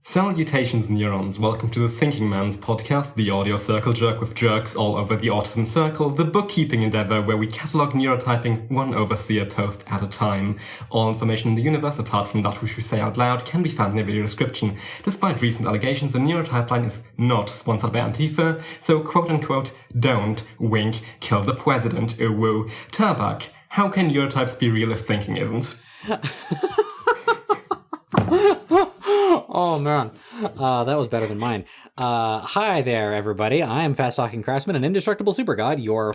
Salutations, neurons. Welcome to the Thinking Man's podcast, the audio circle jerk with jerks all over the autism circle, the bookkeeping endeavor where we catalog neurotyping one overseer post at a time. All information in the universe, apart from that which we say out loud, can be found in the video description. Despite recent allegations, the Neurotypeline is not sponsored by Antifa, so quote-unquote, don't wink, kill the president, woo. Tarbuck, how can neurotypes be real if thinking isn't? Oh, man. That was better than mine. Hi there, everybody. I am Fast Talking Craftsman, an indestructible super god, your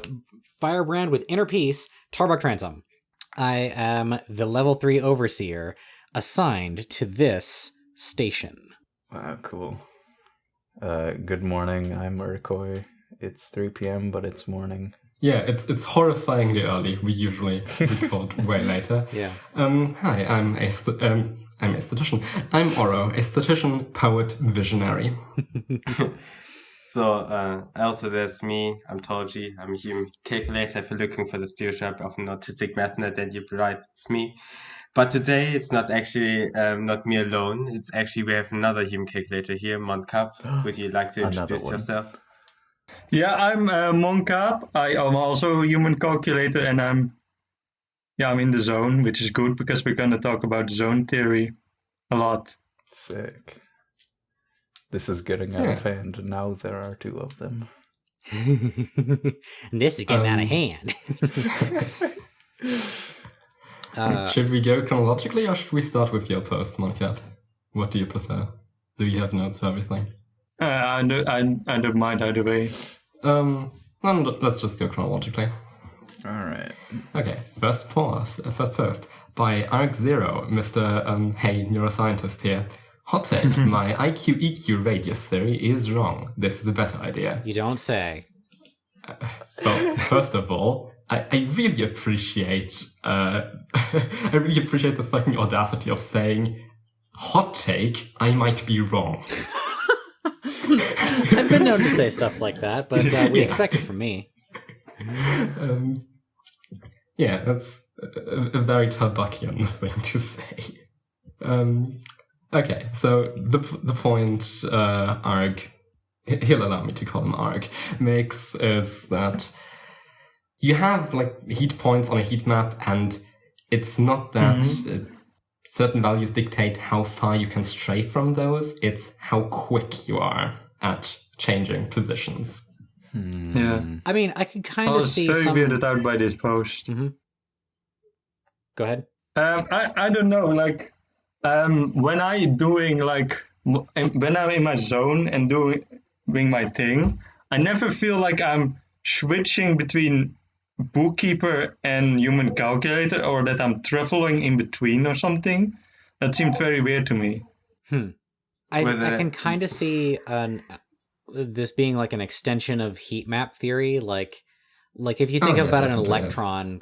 firebrand with inner peace, Tarbuck Transom. I am the level 3 overseer assigned to this station. Wow, cool. Good morning, I'm Urcoy. It's 3 p.m., but it's morning. Yeah, it's horrifyingly early. We usually record way later. Yeah. Hi, I'm aesthetician. I'm Oro, aesthetician, poet, visionary. So, also there's me, I'm Torji, I'm a human calculator. If you're looking for the stereotype of an autistic math nerd, then you're right, it's me. But today it's not actually not me alone. It's actually we have another human calculator here, Monkaap. Would you like to introduce yourself? Yeah, I'm Monkaap. I am also a human calculator, and I'm in the zone, which is good because we're going to talk about zone theory a lot. Sick. This is getting out of hand. Now there are 2 of them. This is getting out of hand. Should we go chronologically, or should we start with your post, Monkaap? What do you prefer? Do you have notes for everything? I don't mind either way. Let's just go chronologically. Alright. Okay, first post by Arc0, Mr. Hey, neuroscientist here. Hot take, my IQ-EQ radius theory is wrong. This is a better idea. You don't say. Well, first of all, I really appreciate the fucking audacity of saying, hot take, I might be wrong. I've been known to say stuff like that, but we expect it from me. Yeah, that's a very Tarbuckian thing to say. Okay, so the point Arg, he'll allow me to call him Arg, makes is that you have like heat points on a heat map, and it's not that certain values dictate how far you can stray from those, it's how quick you are at changing positions. Yeah. I mean, I can kind of see very some... weirded out by this post. Mm-hmm. Go ahead. I don't know, like, when I'm in my zone and doing my thing, I never feel like I'm switching between bookkeeper and human calculator, or that I'm traveling in between or something. That seemed very weird to me. I can kind of see this being like an extension of heat map theory, like if you think about an electron,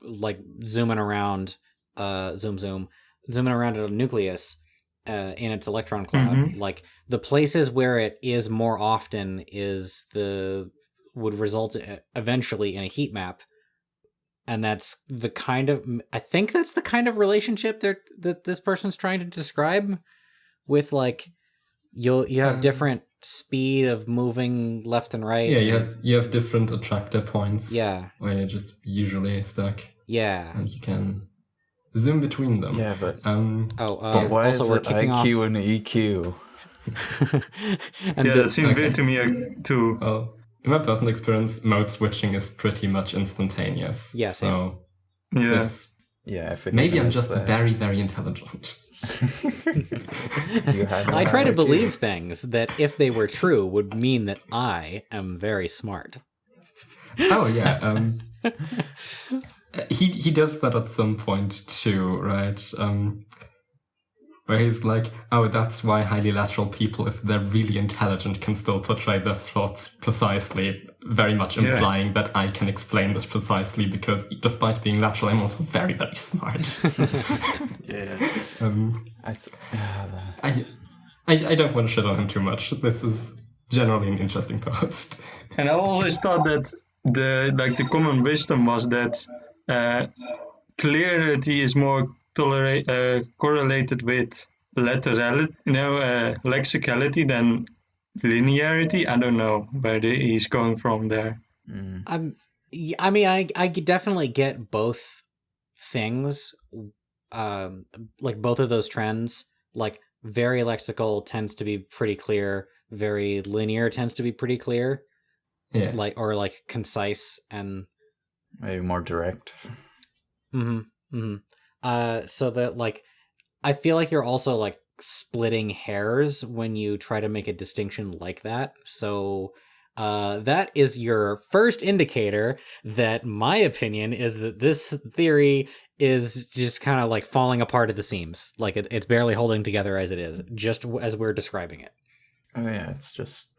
like zooming around, zooming around a nucleus in its electron cloud, like the places where it is more often would result eventually in a heat map. And that's the kind of, I think that's the kind of relationship that this person's trying to describe with, like, you have different speed of moving left and right. Yeah, you have different attractor points. Yeah. Where you're just usually stuck. Yeah. And you can zoom between them. Yeah, but... but why also is we're it kicking IQ off... and EQ? That seemed weird to me too. Well, in my personal experience, mode switching is pretty much instantaneous. Yeah, so yeah. Maybe I'm just very, very intelligent. I try to believe things that, if they were true, would mean that I am very smart. Oh yeah, he does that at some point too, right? Where he's like, oh, that's why highly lateral people, if they're really intelligent, can still portray their thoughts precisely, very much implying that I can explain this precisely, because despite being lateral, I'm also very, very smart. Yeah. I don't want to shit on him too much. This is generally an interesting post. And I always thought that the common wisdom was that clarity is more correlated with laterality, lexicality than linearity. I don't know where he's going from there. I mean, I definitely get both things, like both of those trends. Like very lexical tends to be pretty clear, very linear tends to be pretty clear. Yeah. Like concise and maybe more direct. So that like I feel like you're also like splitting hairs when you try to make a distinction like that. So that is your first indicator that my opinion is that this theory is just kind of like falling apart at the seams. Like it's barely holding together as it is, just as we're describing it. Oh yeah, it's just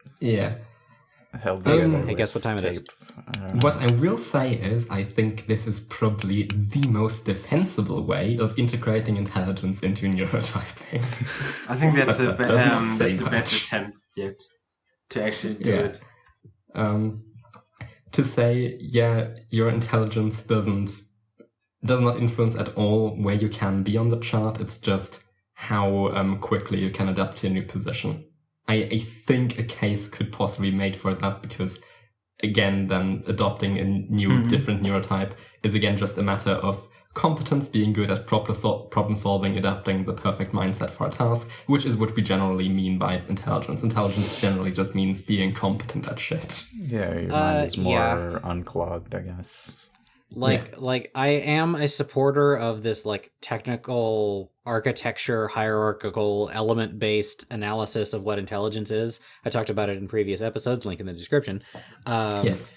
held together. Hey, guess what time tape. it is? What I will say is, I think this is probably the most defensible way of integrating intelligence into neurotyping. I think that's a better attempt yet to actually do it. To say, your intelligence does not influence at all where you can be on the chart. It's just how quickly you can adapt to a new position. I think a case could possibly be made for that because, again, then adopting a new, different neurotype is again just a matter of competence, being good at problem solving, adapting the perfect mindset for a task, which is what we generally mean by intelligence. Intelligence generally just means being competent at shit. Yeah, your mind is more unclogged, I guess. Like I am a supporter of this like technical architecture, hierarchical, element-based analysis of what intelligence is. I talked about it in previous episodes, link in the description. Yes.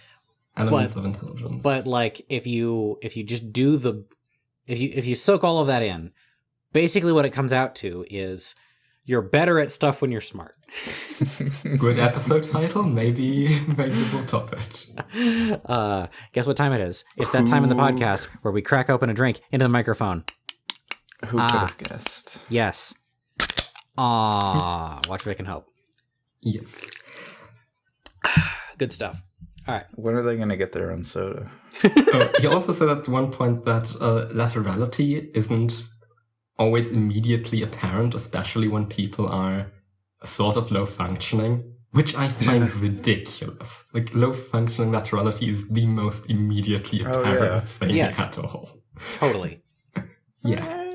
Elements of intelligence. But like if you just do if you soak all of that in, basically what it comes out to is you're better at stuff when you're smart. Good episode title. Maybe we'll top it. Guess what time it is? It's that time in the podcast where we crack open a drink into the microphone. Who could have guessed? Yes. Watch if I can help. Yes. Good stuff. All right. When are they going to get their own soda? You also said at one point that laterality isn't always immediately apparent, especially when people are sort of low functioning, which I find ridiculous. Like low functioning laterality is the most immediately apparent thing at all. Totally. Yeah.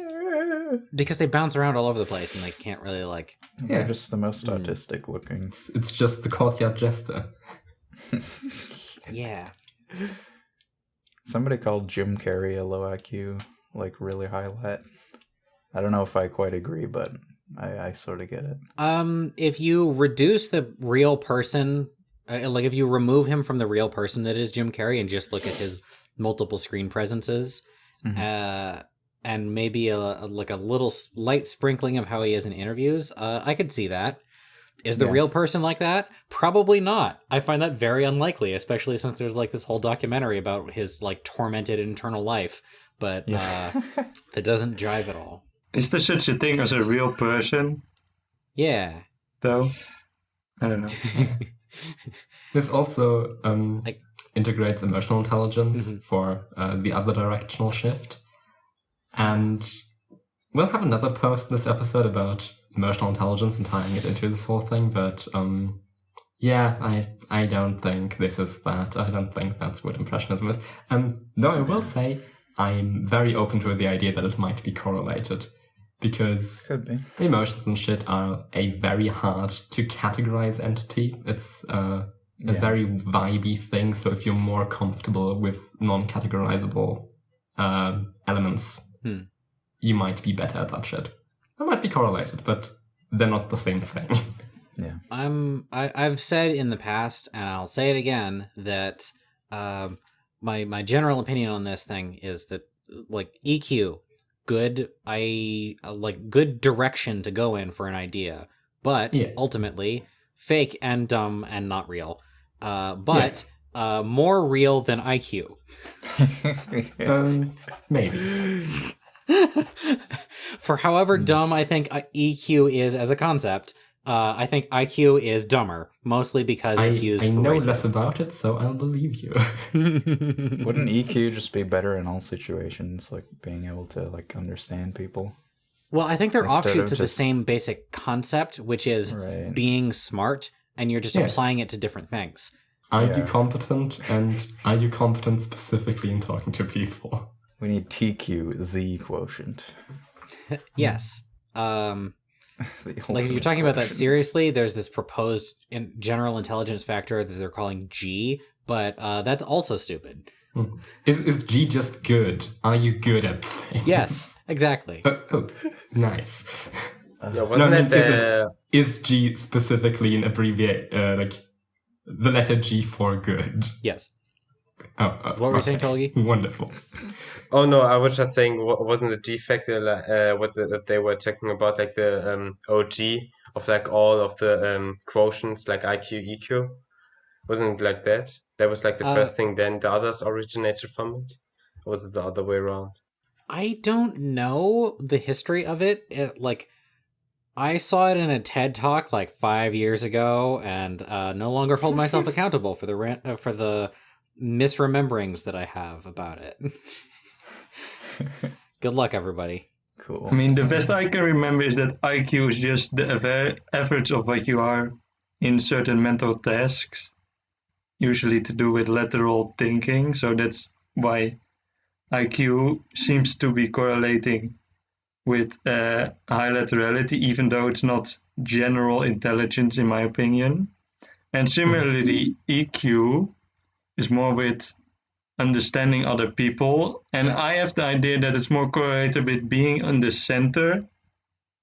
Because they bounce around all over the place and they can't really like... They're just the most autistic looking. It's just the courtyard jester. Yeah. Somebody called Jim Carrey a low IQ, like really high lat. I don't know if I quite agree, but I sort of get it. If you reduce the real person, like if you remove him from the real person that is Jim Carrey and just look at his multiple screen presences, and maybe a little light sprinkling of how he is in interviews, I could see that. Is the real person like that? Probably not. I find that very unlikely, especially since there's like this whole documentary about his like tormented internal life, but that doesn't jive at all. Is there such a thing as a real person? Yeah. Though? I don't know. This also integrates emotional intelligence for the other directional shift. And we'll have another post in this episode about emotional intelligence and tying it into this whole thing, but I don't think this is that. I don't think that's what Impressionism is. Though I will say I'm very open to the idea that it might be correlated, because emotions and shit are a very hard to categorize entity. It's a very vibey thing, so if you're more comfortable with non-categorizable elements, you might be better at that shit. It might be correlated, but they're not the same thing. Yeah. I've said in the past, and I'll say it again, that my general opinion on this thing is that like EQ, good direction to go in for an idea, but ultimately fake and dumb and not real. But more real than IQ. Maybe. For however dumb I think EQ is as a concept, I think IQ is dumber, mostly because it's used for I know racism. less about it, so I'll believe you. Wouldn't EQ just be better in all situations, like being able to like understand people? Well, I think they're Instead offshoots of of the just- same basic concept, which is Right. being smart, and you're just applying it to different things. Are you competent, and are you competent specifically in talking to people? We need TQ, the quotient. Yes. The Like if ultimate you're talking about that quotient. seriously, there's this proposed general intelligence factor that they're calling G, but that's also stupid. Is G just good? Are you good at things? Yes, exactly. Oh, nice. Is G specifically an abbreviate, like the letter G for good? Yes. Oh, What were you saying, Tolgi? Wonderful. Oh no, I was just saying, wasn't the G factor that they were talking about, like the OG of like all of the quotients, like IQ, EQ? Wasn't it like that? That was like the first thing, then the others originated from it? Or was it the other way around? I don't know the history of it. Like, I saw it in a TED Talk like 5 years ago, and no longer hold myself accountable for the misrememberings that I have about it. Good luck, everybody. Cool. I mean, the best I can remember is that IQ is just the average of what you are in certain mental tasks, usually to do with lateral thinking. So that's why IQ seems to be correlating with high laterality, even though it's not general intelligence, in my opinion. And similarly, EQ is more with understanding other people. And I have the idea that it's more correlated with being in the center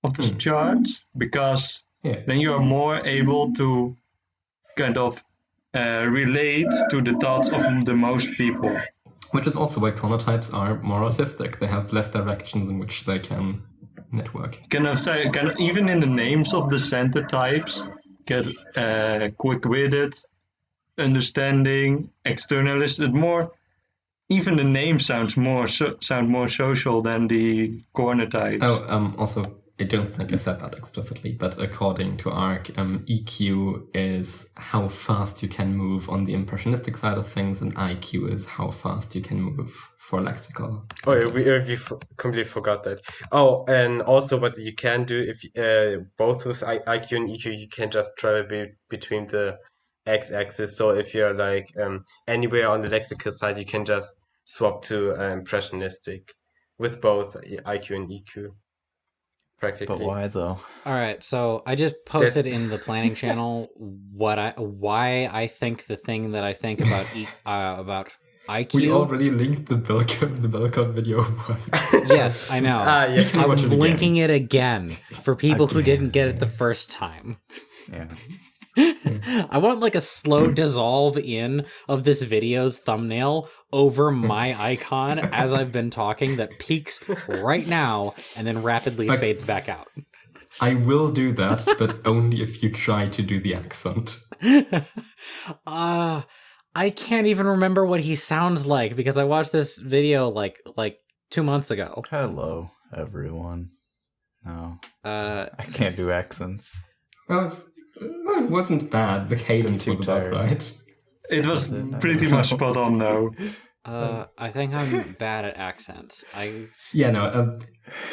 of the chart, because then you are more able to kind of relate to the thoughts of the most people. Which is also why chronotypes are more autistic. They have less directions in which they can network. Even in the names of the center types, get quick-witted, understanding, externalist. Even the name sound more social than the corner types. Also, I don't think I said that explicitly, but according to ARC, EQ is how fast you can move on the impressionistic side of things, and IQ is how fast you can move for lexical. Oh, yeah, we completely forgot that. Oh, and also what you can do, if both with IQ and EQ, you can just travel between the x-axis. So if you're like anywhere on the lexical side, you can just swap to impressionistic with both IQ and EQ. Practically. But why though? All right, so I just posted in the planning channel why I think the thing that I think about IQ. We already linked the Belkov video once. Yes, I know. I'm linking it again for people who didn't get it the first time. Yeah. I want like a slow dissolve in of this video's thumbnail over my icon as I've been talking that peaks right now and then rapidly fades back out. I will do that, but only if you try to do the accent. I can't even remember what he sounds like because I watched this video like 2 months ago. Hello, everyone. No. I can't do accents. Well, it wasn't bad. The cadence was about right. It was pretty much spot on, though. I think I'm bad at accents.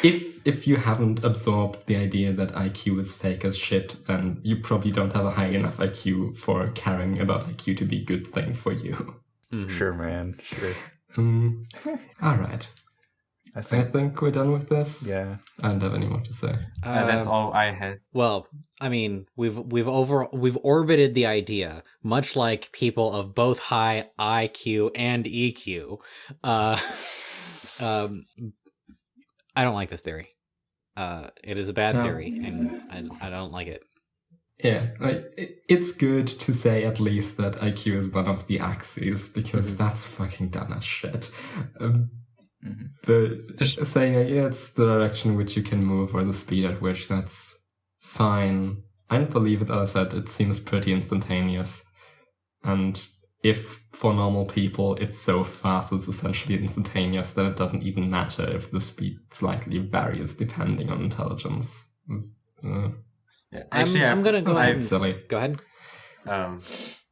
If you haven't absorbed the idea that IQ is fake as shit, then you probably don't have a high enough IQ for caring about IQ to be a good thing for you. Mm-hmm. Sure, man. Sure. All right. I think we're done with this. Yeah. I don't have any more to say. That's all I had. Well, I mean, we've orbited the idea, much like people of both high IQ and EQ. I don't like this theory. It is a bad theory, and I don't like it. Yeah, it's good to say at least that IQ is one of the axes, because that's fucking dumb as shit. But saying, it's the direction in which you can move or the speed at which, that's fine. I don't believe it, as I said, it seems pretty instantaneous. And if for normal people it's so fast it's essentially instantaneous, then it doesn't even matter if the speed slightly varies depending on intelligence. Actually, I'm gonna go ahead. Silly. Go ahead.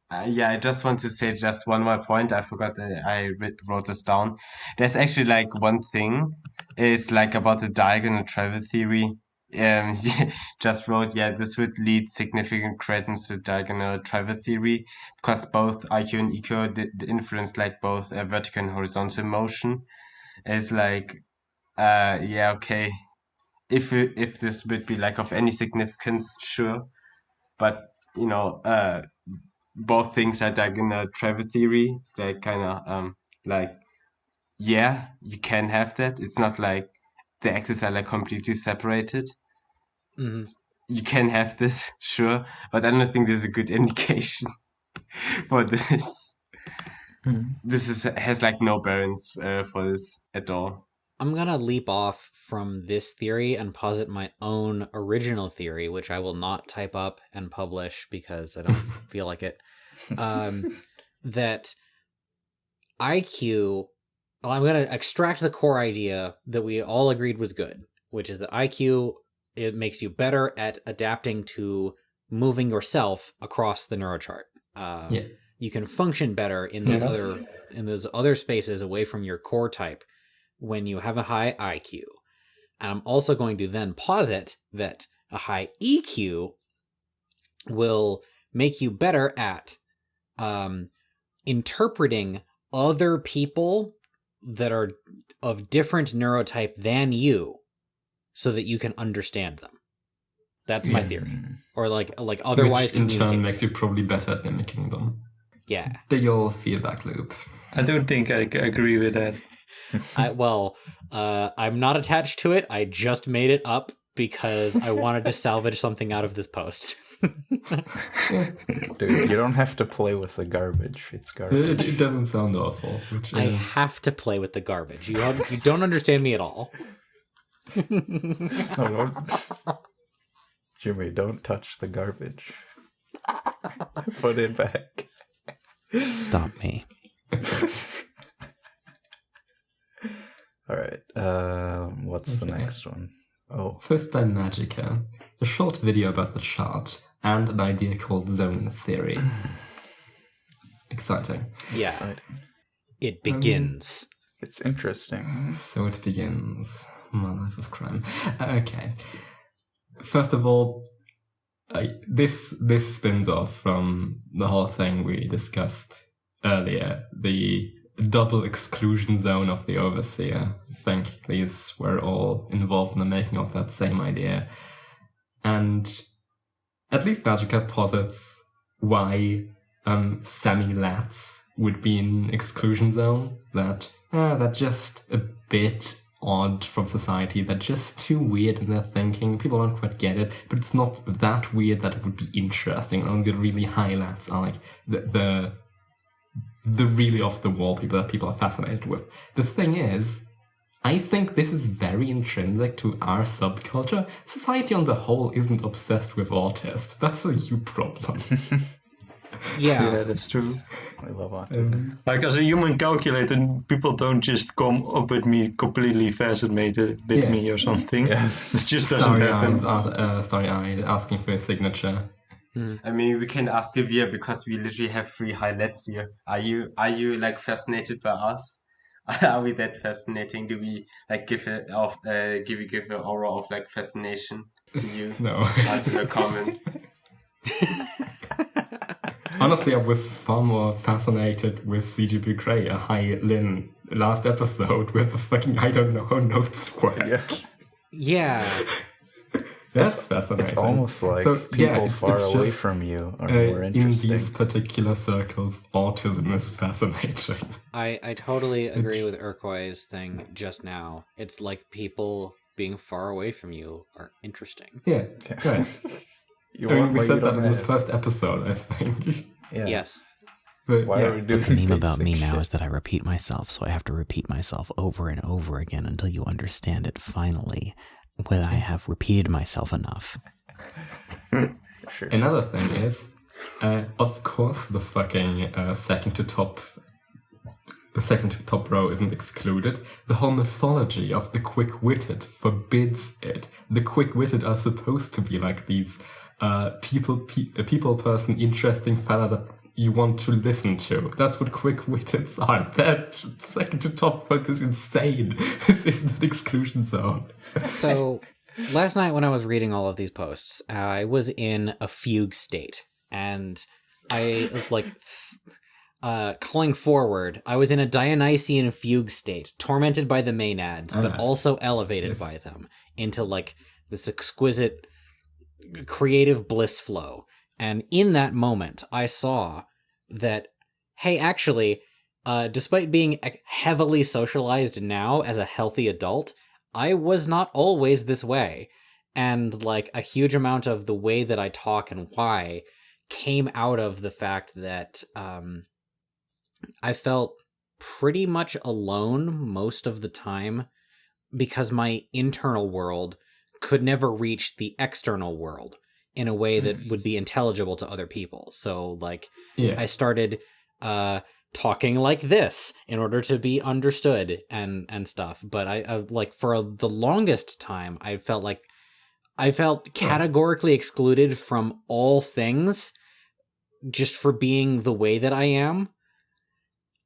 I just want to say just one more point. I forgot that I wrote this down. There's actually like one thing is like about the diagonal travel theory. He just wrote, this would lead significant credence to diagonal travel theory because both IQ and EQ did influence like both vertical and horizontal motion. It's like, okay, if this would be like of any significance, sure, but both things are diagonal travel theory. It's like kind of you can have that. It's not like the axes are like completely separated. Mm-hmm. You can have this, sure, but I don't think there's a good indication for this. This has like no bearings for this at all. I'm gonna leap off from this theory and posit my own original theory, which I will not type up and publish because I don't feel like it. That IQ, I'm going to extract the core idea that we all agreed was good, which is that IQ, it makes you better at adapting to moving yourself across the neurochart. You can function better in those other spaces away from your core type when you have a high IQ. And I'm also going to then posit that a high EQ will make you better at interpreting other people that are of different neurotype than you so that you can understand them. That's my theory. Or like otherwise which in turn makes you probably better at mimicking them. Yeah. It's a big old feedback loop. I don't think I agree with that. I'm not attached to it. I just made it up because I wanted to salvage something out of this post. Dude, you don't have to play with the garbage. It's garbage. It doesn't sound awful. I have to play with the garbage. You don't understand me at all. No, Jimmy, don't touch the garbage. Put it back. Stop me. All right. What's the next one? Oh, First by Magica, a short video about the chart and an idea called zone theory. Exciting. Yeah. exciting. It begins. It's interesting. So it begins. My life of crime. Okay. First of all, this spins off from the whole thing we discussed earlier, the double exclusion zone of the overseer. I think these were all involved in the making of that same idea. And at least Magica posits why semi-lats would be in exclusion zone. That they're just a bit odd from society. They're just too weird in their thinking. People don't quite get it, but it's not that weird that it would be interesting. Only the really high lats are like the really off-the-wall people that people are fascinated with. The thing is, I think this is very intrinsic to our subculture. Society on the whole isn't obsessed with autists. That's a you problem. Yeah, that's true. I love autism. Like as a human calculator, people don't just come up with me completely fascinated with me or something. Yes. It just doesn't happen. Starry-eyed, asking for a signature. I mean, we can ask Divya because we literally have 3 highlights here. Are you like fascinated by us? Are we that fascinating? Do we like give an aura of like fascination to you? No. Write in the comments. Honestly, I was far more fascinated with CGP Grey, a high Lin last episode with the fucking I don't know how notes work. Yeah. That's fascinating. It's almost like people far away from you are more interesting. In these particular circles, autism is fascinating. I totally agree with Urcoy's thing just now. It's like people being far away from you are interesting. Yeah, right. We said that in the first episode, I think. Yeah. Yes. But, Why are we doing The meme basic about me now shit? is that I repeat myself, so I have to repeat myself over and over again until you understand it finally, when I have repeated myself enough. Sure. Another thing is, of course, the fucking second to top row isn't excluded. The whole mythology of the quick-witted forbids it. The quick-witted are supposed to be like these people person, interesting fella that you want to listen to. That's what quick-witteds are. That second to top work is insane. This is not exclusion zone. So last night when I was reading all of these posts, I was in a fugue state, and I calling forward, I was in a Dionysian fugue state, tormented by the Maenads, but also elevated by them into like this exquisite creative bliss flow. And in that moment, I saw that, hey, actually, despite being heavily socialized now as a healthy adult, I was not always this way. And like a huge amount of the way that I talk and why came out of the fact that I felt pretty much alone most of the time because my internal world could never reach the external world in a way that would be intelligible to other people. So, like, I started talking like this in order to be understood and stuff. But I like, for the longest time, I felt categorically excluded from all things just for being the way that I am.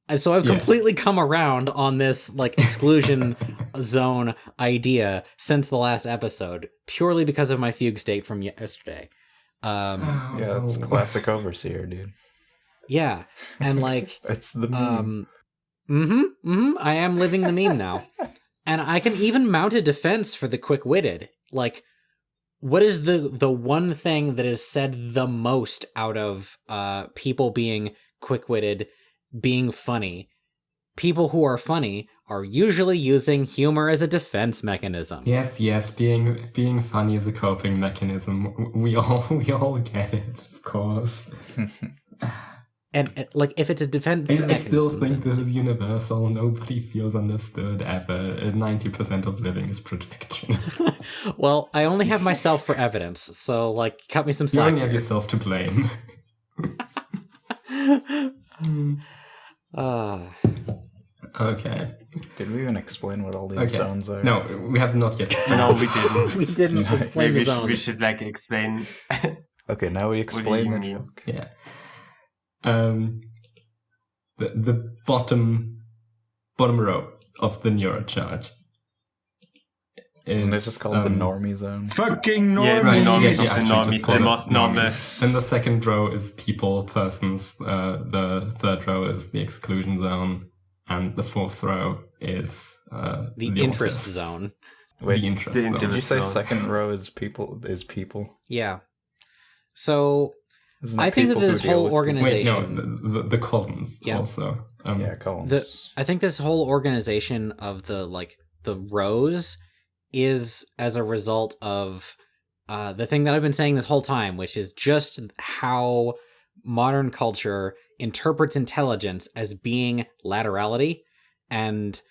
And so I've completely come around on this like exclusion zone idea since the last episode, purely because of my fugue state from yesterday. Yeah, it's classic overseer, dude. Yeah, and like it's the meme. I am living the meme now, and I can even mount a defense for the quick-witted. Like, what is the one thing that is said the most out of people being quick-witted? Being funny. People who are funny are usually using humor as a defense mechanism. Yes, being funny is a coping mechanism. We all get it, of course. And like, if it's a defense mechanism, I still think this is universal. Nobody feels understood ever. 90% of living is projection. Well, I only have myself for evidence, so like, cut me some You slack. only have yourself to blame. Okay. Did we even explain what all these zones are? No, we have not yet. No, we didn't. We didn't explain the zones. We should like explain. Okay, now we explain the joke. Yeah. The bottom row of the neurochart. Isn't it just called the normie zone? Fucking normies! Yeah, Right, the normies, the most normal. And the second row is people, persons. The third row is the exclusion zone. And the fourth row is the interest zone. Wait, the interest zone. Did you say second row is people? Yeah. So I think that this whole organization... Wait, no, the columns also. Columns. I think this whole organization of the rows is as a result of the thing that I've been saying this whole time, which is just how modern culture interprets intelligence as being laterality, and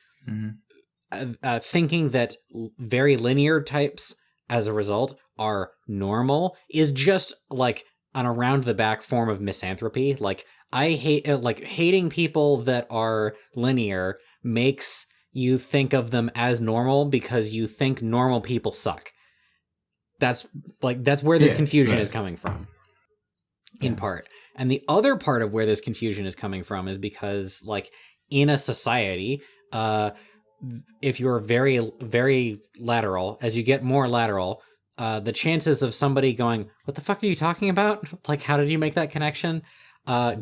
thinking that very linear types as a result are normal is just like an around the back form of misanthropy. Like, I hate hating people that are linear makes you think of them as normal because you think normal people suck. That's where this confusion is coming from, in part. And the other part of where this confusion is coming from is because, like, in a society, if you're very, very lateral, as you get more lateral, the chances of somebody going, "What the fuck are you talking about? Like, how did you make that connection?"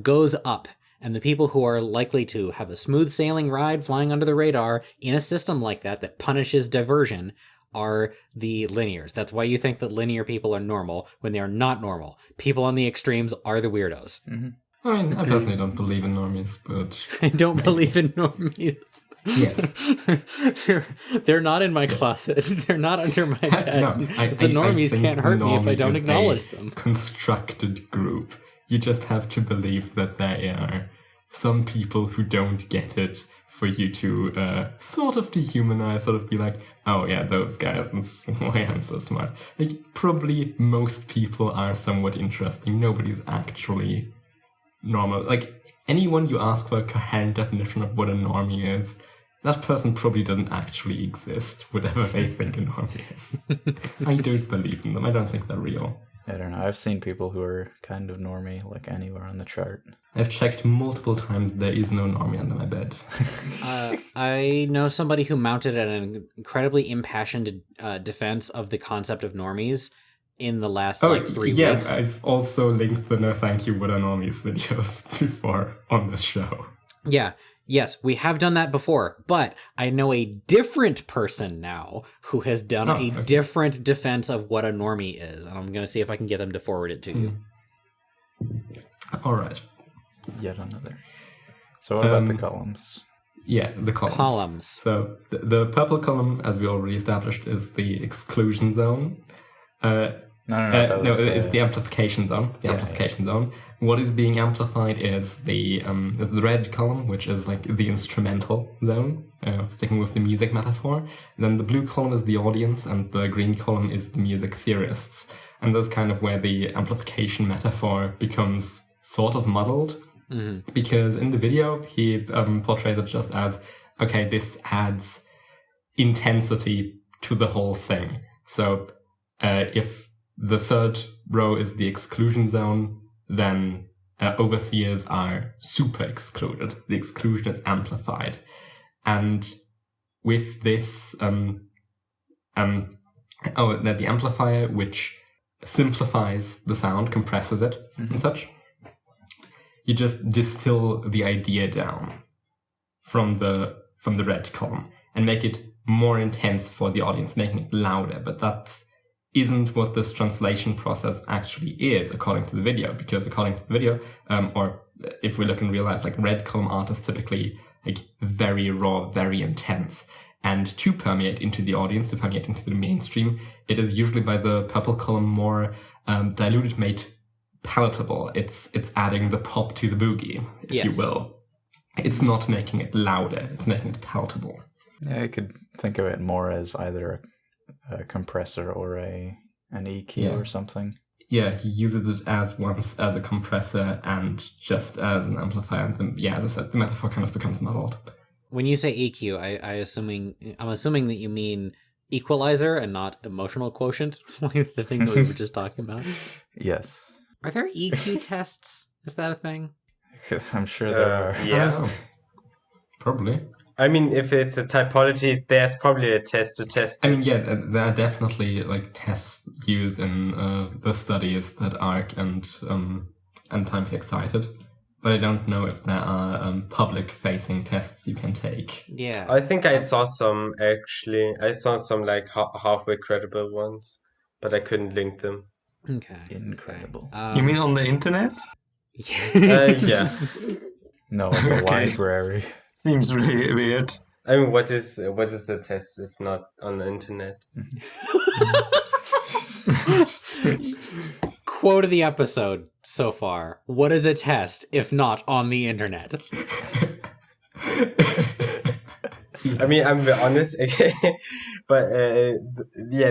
Goes up. And the people who are likely to have a smooth sailing ride flying under the radar in a system like that punishes diversion are the linears. That's why you think that linear people are normal when they are not normal. People on the extremes are the weirdos. Mm-hmm. I mean, I personally don't believe in normies, but... I don't believe in normies. Yes. They're not in my closet. They're not under my bed. The normies can't hurt me if I don't acknowledge them. Constructed group. You just have to believe that there are some people who don't get it for you to sort of dehumanize, sort of be like, oh yeah, those guys, that's why I'm so smart. Like, probably most people are somewhat interesting. Nobody's actually normal. Like, anyone you ask for a coherent definition of what a normie is, that person probably doesn't actually exist, whatever they think a normie is. I don't believe in them. I don't think they're real. I don't know. I've seen people who are kind of normie, like anywhere on the chart. I've checked multiple times. There is no normie under my bed. I know somebody who mounted an incredibly impassioned defense of the concept of normies in the last 3 weeks. Yeah, I've also linked the No Thank You What Are Normies videos before on this show. Yeah. Yes, we have done that before, but I know a different person now who has done a different defense of what a normie is, and I'm going to see if I can get them to forward it to you. All right. Yet another. So what about the columns? Yeah, the columns. So the purple column, as we already established, is the exclusion zone. It's the amplification zone. Zone. What is being amplified is the red column, which is like the instrumental zone, sticking with the music metaphor. Then the blue column is the audience, and the green column is the music theorists. And that's kind of where the amplification metaphor becomes sort of muddled, because in the video he portrays it just as, okay, this adds intensity to the whole thing. So if the third row is the exclusion zone, then overseers are super excluded. The exclusion is amplified. And with this, the amplifier, which simplifies the sound, compresses it and such, you just distill the idea down from the red column and make it more intense for the audience, making it louder. But that's isn't what this translation process actually is, according to the video, because according to the video, or if we look in real life, like red column art is typically like very raw, very intense. And to permeate into the audience, to permeate into the mainstream, it is usually by the purple column more diluted, made palatable. It's adding the pop to the boogie, if you will. It's not making it louder, it's making it palatable. Yeah, I could think of it more as either a compressor or an EQ or something. Yeah, he uses it as once as a compressor and just as an amplifier. And then, as I said, the metaphor kind of becomes muddled. When you say EQ, I'm assuming that you mean equalizer and not emotional quotient, like the thing that we were just talking about. Yes. Are there EQ tests? Is that a thing? I'm sure there are. Yeah. Probably. I mean, if it's a typology, there's probably a test to test it. I mean, there are definitely like tests used in the studies that ARC and Time Excited, but I don't know if there are public-facing tests you can take. Yeah, I think I saw some actually. I saw some like halfway credible ones, but I couldn't link them. Okay. Incredible. You mean on the internet? Yeah. No, in the library. Seems really weird. I mean, what is the test if not on the internet? Quote of the episode so far: what is a test if not on the internet? I mean, I'm honest, but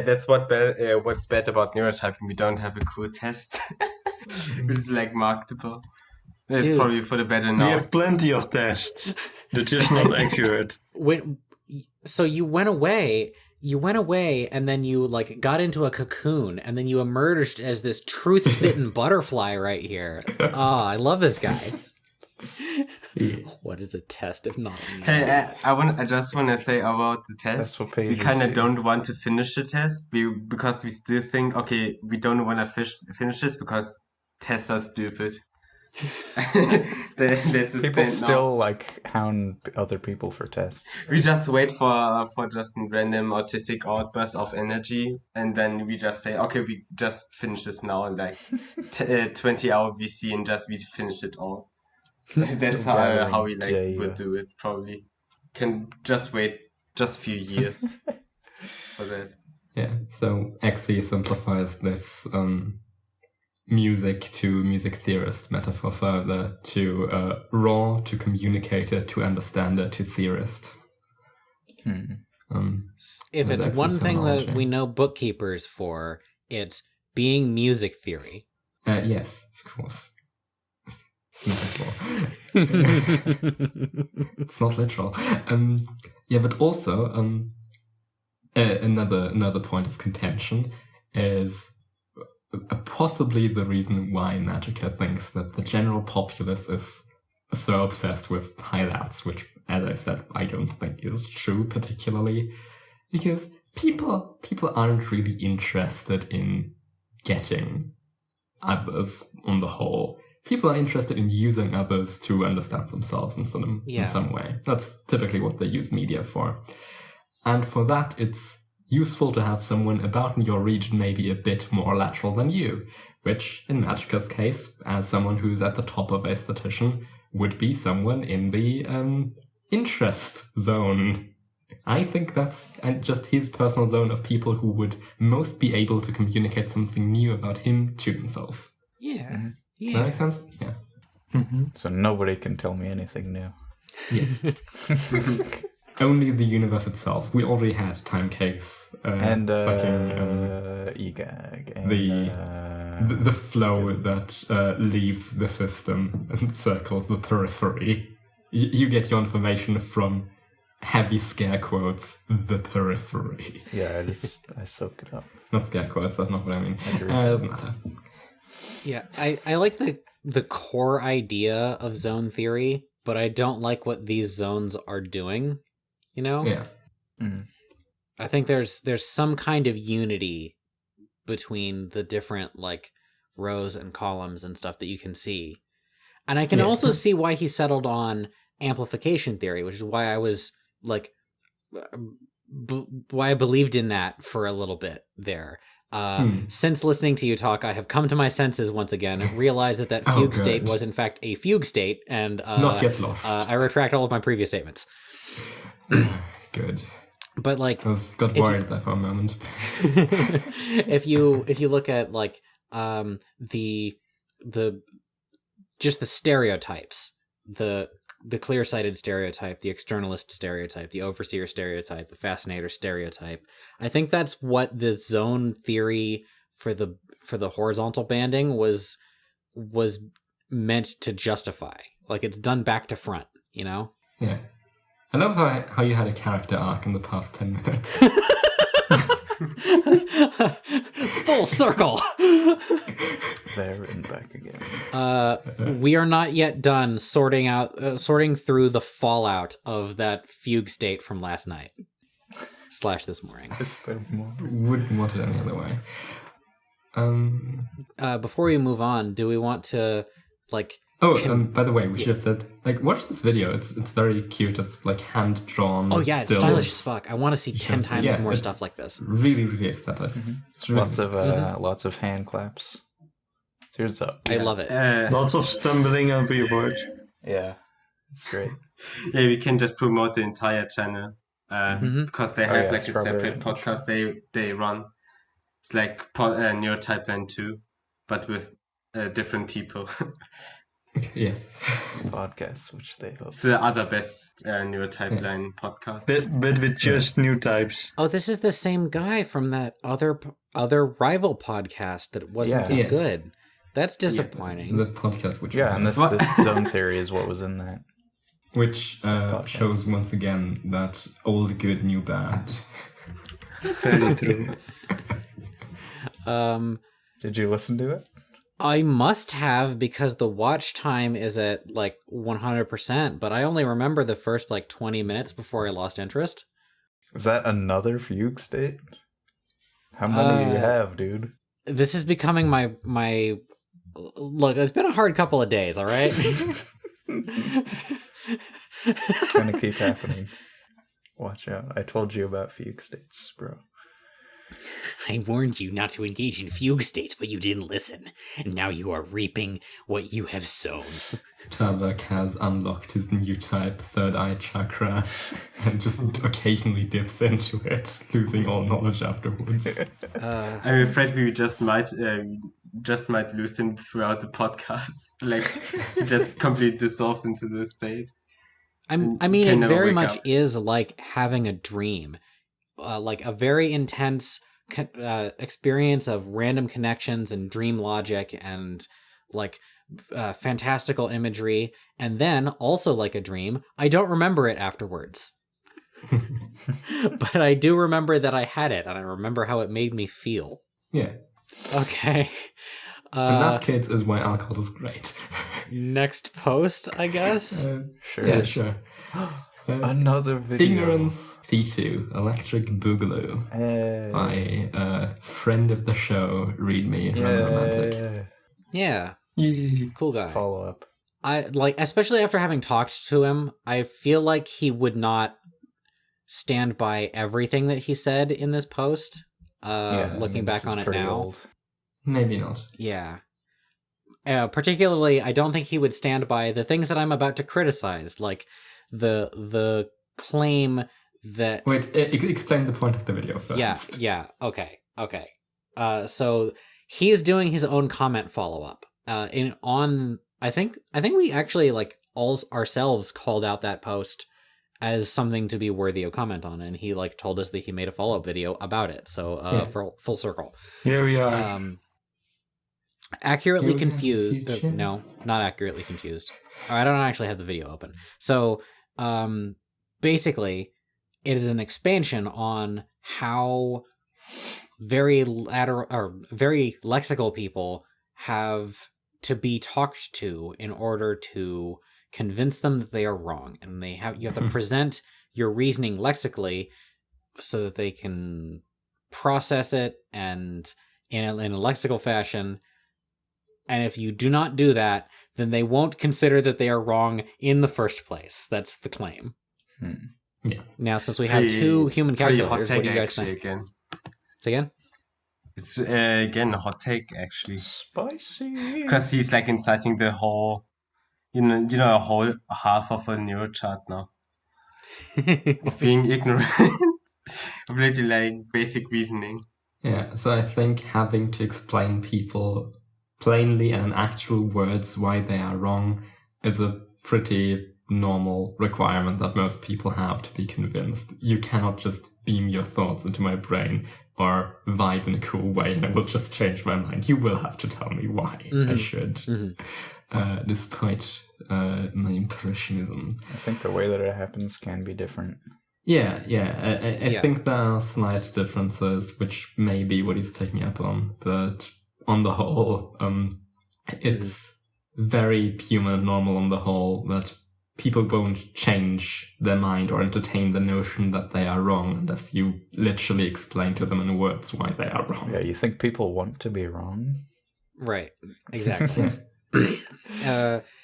that's what's bad about neurotyping. We don't have a cool test, which is like marketable. It's probably for the better now. We have plenty of tests. They're just not accurate. So you went away, and then you like got into a cocoon, and then you emerged as this truth-spitting butterfly right here. I love this guy. What is a test if not? Hey, I just want to say about the test. That's what pages we kind of do. don't want to finish the test because we still think, okay, we don't want to finish this because tests are stupid. People still like hound other people for tests. We just wait for just a random autistic outburst of energy, and then we just say, okay, we just finish this now, like 20-hour VC, and we finish it all. That's how we would do it. Probably can just wait just a few years for that. Yeah. So XE simplifies this music to music theorist metaphor further to raw, to communicator, to understander, to theorist. If it's one thing that we know bookkeepers for, it's being music theory. Yes, of course. It's metaphor. It's not literal. But also another point of contention is possibly the reason why Magica thinks that the general populace is so obsessed with highlights, which, as I said, I don't think is true particularly, because people aren't really interested in getting others on the whole. People are interested in using others to understand themselves in some way. That's typically what they use media for. And for that, it's useful to have someone about in your region maybe a bit more lateral than you, which, in Magica's case, as someone who's at the top of a statistician, would be someone in the interest zone. I think that's just his personal zone of people who would most be able to communicate something new about him to himself. Yeah. Mm-hmm. Yeah. Does that make sense? Yeah. Mm-hmm. So nobody can tell me anything new. Yes. Only the universe itself. We already had Time Case. And EGAG. And the flow that leaves the system and circles the periphery. You get your information from heavy scare quotes, the periphery. Yeah, I soak it up. Not scare quotes, that's not what I mean. Doesn't matter. Yeah, I like the core idea of zone theory, but I don't like what these zones are doing, you know? Yeah. Mm. I think there's some kind of unity between the different, like, rows and columns and stuff that you can see. And I can also see why he settled on amplification theory, which is why I was, like, why I believed in that for a little bit there. Since listening to you talk, I have come to my senses once again and realized that fugue state was in fact a fugue state, and not yet lost. I retract all of my previous statements. Good. But like, I got worried there for a moment. if you look at like the just the stereotypes, the clear-sighted stereotype, the externalist stereotype, the overseer stereotype, the fascinator stereotype, I think that's what the zone theory for the horizontal banding was meant to justify. Like, it's done back to front, you know? Yeah. I love how you had a character arc in the past 10 minutes. Full circle. There and back again. We are not yet done sorting through the fallout of that fugue state from last night / this morning. Wouldn't want it any other way. Before we move on, do we want to like? By the way, we should have said, like, watch this video. It's very cute. It's like hand drawn. Oh yeah, it's stylish as fuck. I want to see 10 times more stuff like this. Really, really aesthetic. Mm-hmm. It's really lots of hand claps. Cheers up. I love it. Lots of stumbling over your word. Yeah, it's great. Yeah, we can just promote the entire channel because they have like a separate podcast they run. It's like Neurotypeline 2, but with different people. Yes. Podcasts, which they host. It's the other best Neurotypeline podcast. But with just new types. Oh, this is the same guy from that other rival podcast that wasn't as good. That's disappointing. The podcast, which and this zone theory is what was in that. Which shows once again that old good, new bad. Very true. Did you listen to it? I must have, because the watch time is at like 100%, but I only remember the first like 20 minutes before I lost interest. Is that another fugue state? How many do you have, dude? This is becoming my look, it's been a hard couple of days, all right? It's gonna keep happening. Watch out. I told you about fugue states, bro. I warned you not to engage in fugue states, but you didn't listen. And now you are reaping what you have sown. Tarbuck has unlocked his new type, third eye chakra, and just occasionally dips into it, losing all knowledge afterwards. I'm afraid we just might lose him throughout the podcast. Like, he just completely dissolves into this state. I mean, it very much is like having a dream. Like a very intense experience of random connections and dream logic and like fantastical imagery, and then also like a dream, I don't remember it afterwards. But I do remember that I had it, and I remember how it made me feel. Yeah. Okay. And that, kids, is why alcohol is great. Next post, I guess? Sure. Yeah, sure. Another video. Ignorance P2, Electric Boogaloo. By a friend of the show, Read Me, Romantic. Yeah. Cool guy. Follow up. I especially after having talked to him, I feel like he would not stand by everything that he said in this post. Looking back on it now. Old. Maybe not. Yeah. Particularly, I don't think he would stand by the things that I'm about to criticize, like the claim that... Wait, explain the point of the video first. Yeah, okay. So he's doing his own comment follow-up. I think we actually all ourselves called out that post as something to be worthy of comment on, and he told us that he made a follow-up video about it. So for full circle. Here we are. Accurately confused. No, not accurately confused. I don't actually have the video open. So basically, it is an expansion on how very lexical people have to be talked to in order to convince them that they are wrong, and you have to present your reasoning lexically so that they can process it and in a lexical fashion. And if you do not do that, then they won't consider that they are wrong in the first place. That's the claim. Yeah. Now, since we have two human calculators, what do you guys think? Say again? It's again a hot take, actually. Spicy. Because he's inciting the whole, a whole half of a neurochart now. Being ignorant. Really basic reasoning. Yeah, so I think having to explain people plainly and in actual words why they are wrong is a pretty normal requirement that most people have to be convinced. You cannot just beam your thoughts into my brain or vibe in a cool way and it will just change my mind. You will have to tell me why I should, despite my impressionism. I think the way that it happens can be different. Yeah. I think there are slight differences, which may be what he's picking up on, but on the whole, it's very human and normal on the whole that people won't change their mind or entertain the notion that they are wrong unless you literally explain to them in words why they are wrong. Yeah, you think people want to be wrong? Right, exactly.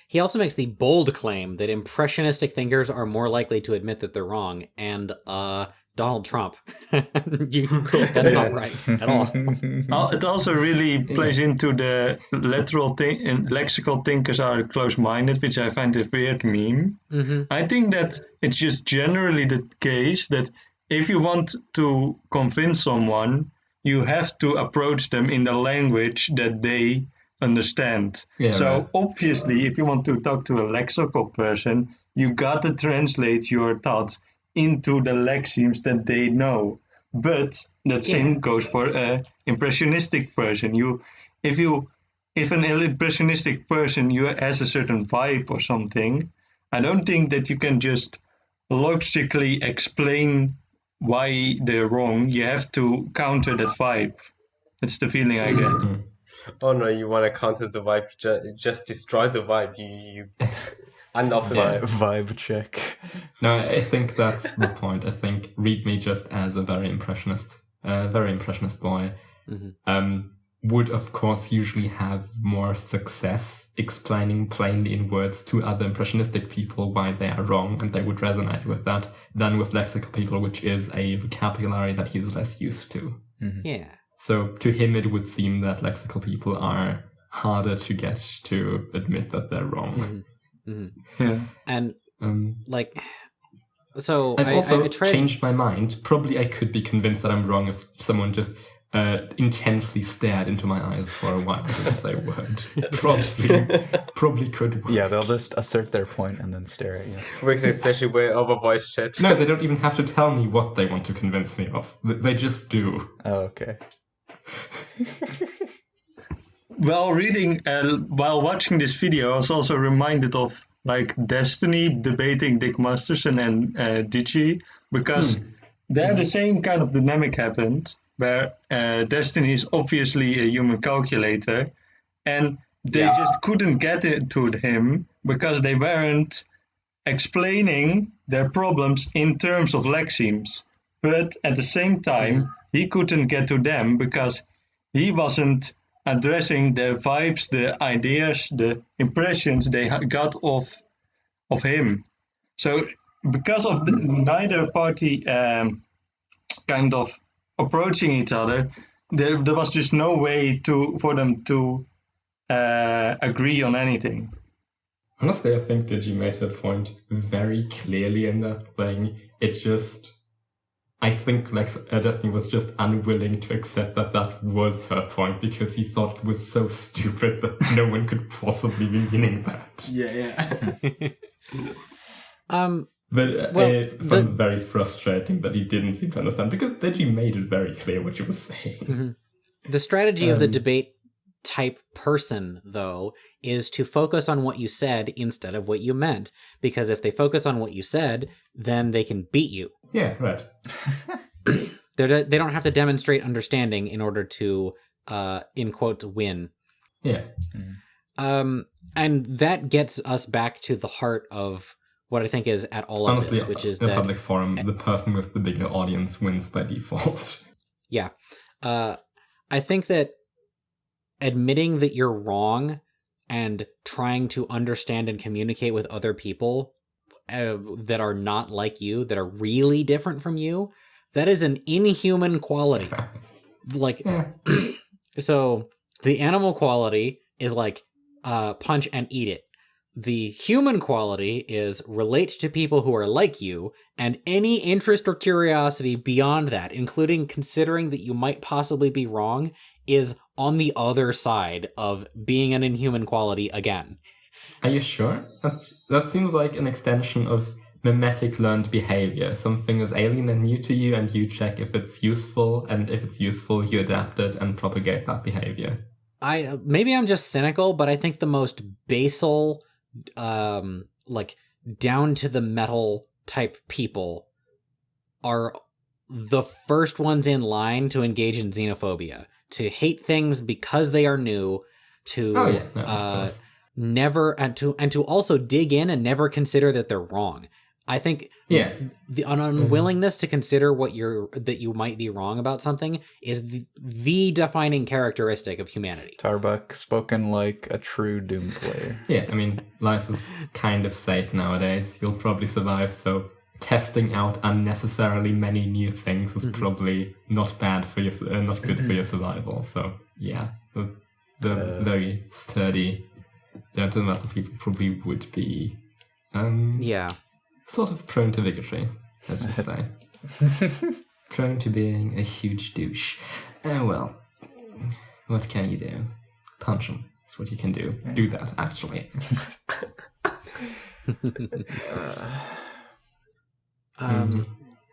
He also makes the bold claim that impressionistic thinkers are more likely to admit that they're wrong, and Donald Trump. That's not right at all. It also really plays into the lexical thinkers are close-minded, which I find a weird meme. I think that it's just generally the case that if you want to convince someone, you have to approach them in the language that they understand. Obviously, if you want to talk to a lexical person, you got to translate your thoughts into the lexemes that they know. But that same goes for an impressionistic person. If an impressionistic person has a certain vibe or something, I don't think that you can just logically explain why they're wrong. You have to counter that vibe. That's the feeling I get. Oh no, you want to counter the vibe, just destroy the vibe. You vibe check. No, I think that's the point. I think Read Me, just as a very impressionist boy, would of course usually have more success explaining plainly in words to other impressionistic people why they are wrong, and they would resonate with that, than with lexical people, which is a vocabulary that he is less used to. Yeah. So to him, it would seem that lexical people are harder to get to admit that they're wrong. Yeah. And so I've also changed my mind. Probably I could be convinced that I'm wrong if someone just intensely stared into my eyes for a while and didn't say a word. Probably could work. Yeah, they'll just assert their point and then stare at you. Works especially over voice chat. No, they don't even have to tell me what they want to convince me of. They just do. Oh, okay. While watching this video, I was also reminded of Destiny debating Dick Masterson and Digi, because there the same kind of dynamic happened. where Destiny is obviously a human calculator, and they just couldn't get it to him because they weren't explaining their problems in terms of lexemes. But at the same time, he couldn't get to them because he wasn't addressing the vibes, the ideas, the impressions they got of him. So because of neither party kind of approaching each other, there was just no way for them to agree on anything. Honestly, I think that you made her point very clearly in that thing. I think Destiny was just unwilling to accept that was her point because he thought it was so stupid that no one could possibly be meaning that. But very frustrating that he didn't seem to understand because Deji made it very clear what she was saying. The strategy of the debate type person, though, is to focus on what you said instead of what you meant. Because if they focus on what you said, then they can beat you. Yeah, right. They don't have to demonstrate understanding in order to, in quotes, win. Yeah. And that gets us back to the heart of what I think is at all of this, which is the that public forum, the person with the bigger audience wins by default. Yeah. I think that admitting that you're wrong and trying to understand and communicate with other people that are not like you, that are really different from you, that is an inhuman quality. So the animal quality is punch and eat it. The human quality is relate to people who are like you, and any interest or curiosity beyond that, including considering that you might possibly be wrong, is on the other side of being an inhuman quality again. Are you sure? That seems like an extension of mimetic learned behavior. Something is alien and new to you, and you check if it's useful, and if it's useful, you adapt it and propagate that behavior. Maybe I'm just cynical, but I think the most basal, down to the metal type people are the first ones in line to engage in xenophobia, to hate things because they are new, to never and to also dig in and never consider that they're wrong. I think an unwillingness to consider that you might be wrong about something is the defining characteristic of humanity. Tarbuck, spoken like a true Doom player. Yeah, I mean, life is kind of safe nowadays. You'll probably survive, so testing out unnecessarily many new things is probably not bad for your, not good for your survival. So yeah, the very sturdy, down to the metal people probably would be sort of prone to bigotry, let's just say. Prone to being a huge douche. Well, what can you do? Punch them. That's what you can do. Do that, actually.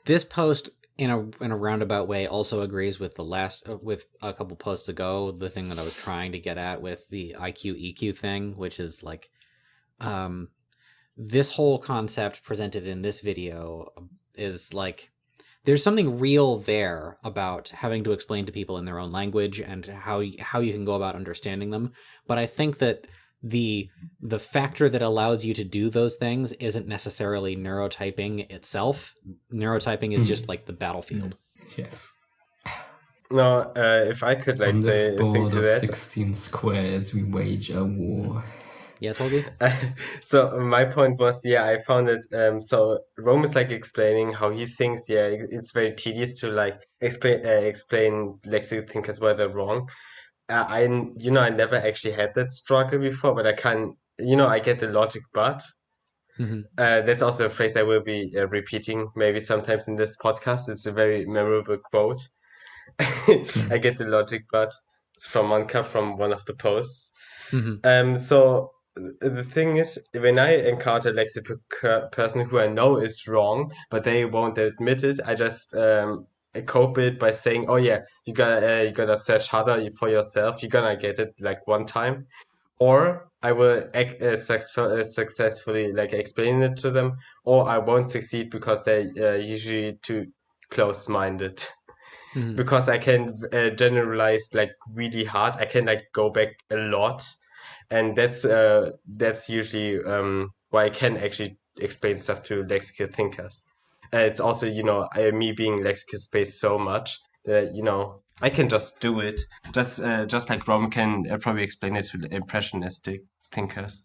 This post, in a roundabout way, also agrees with with a couple posts ago, the thing that I was trying to get at with the IQ EQ thing, which is this whole concept presented in this video is there's something real there about having to explain to people in their own language and how you can go about understanding them. But I think that the factor that allows you to do those things isn't necessarily neurotyping itself. Neurotyping is just the battlefield. Yes. No, if I could On say this anything board to of that. 16 squares, we wage a war. Yeah, Toby? So my point was, I found it, so Rome is explaining how he thinks, it's very tedious to explain lexical thinkers why they're wrong. I never actually had that struggle before, but I can, I get the logic, but that's also a phrase I will be repeating maybe sometimes in this podcast. It's a very memorable quote. I get the logic, but it's from Monkaap, from one of the posts. So the thing is, when I encounter a person who I know is wrong, but they won't admit it, I just cope it by saying, "Oh yeah, you gotta search harder for yourself. You're gonna get it one time," or I will successfully explain it to them, or I won't succeed because they're usually too close-minded. because I can generalize like really hard. I can like go back a lot, and that's usually why I can actually explain stuff to lexical thinkers. It's also, me being lexical space so much that, I can just do it. Just like Rom can probably explain it to impressionistic thinkers.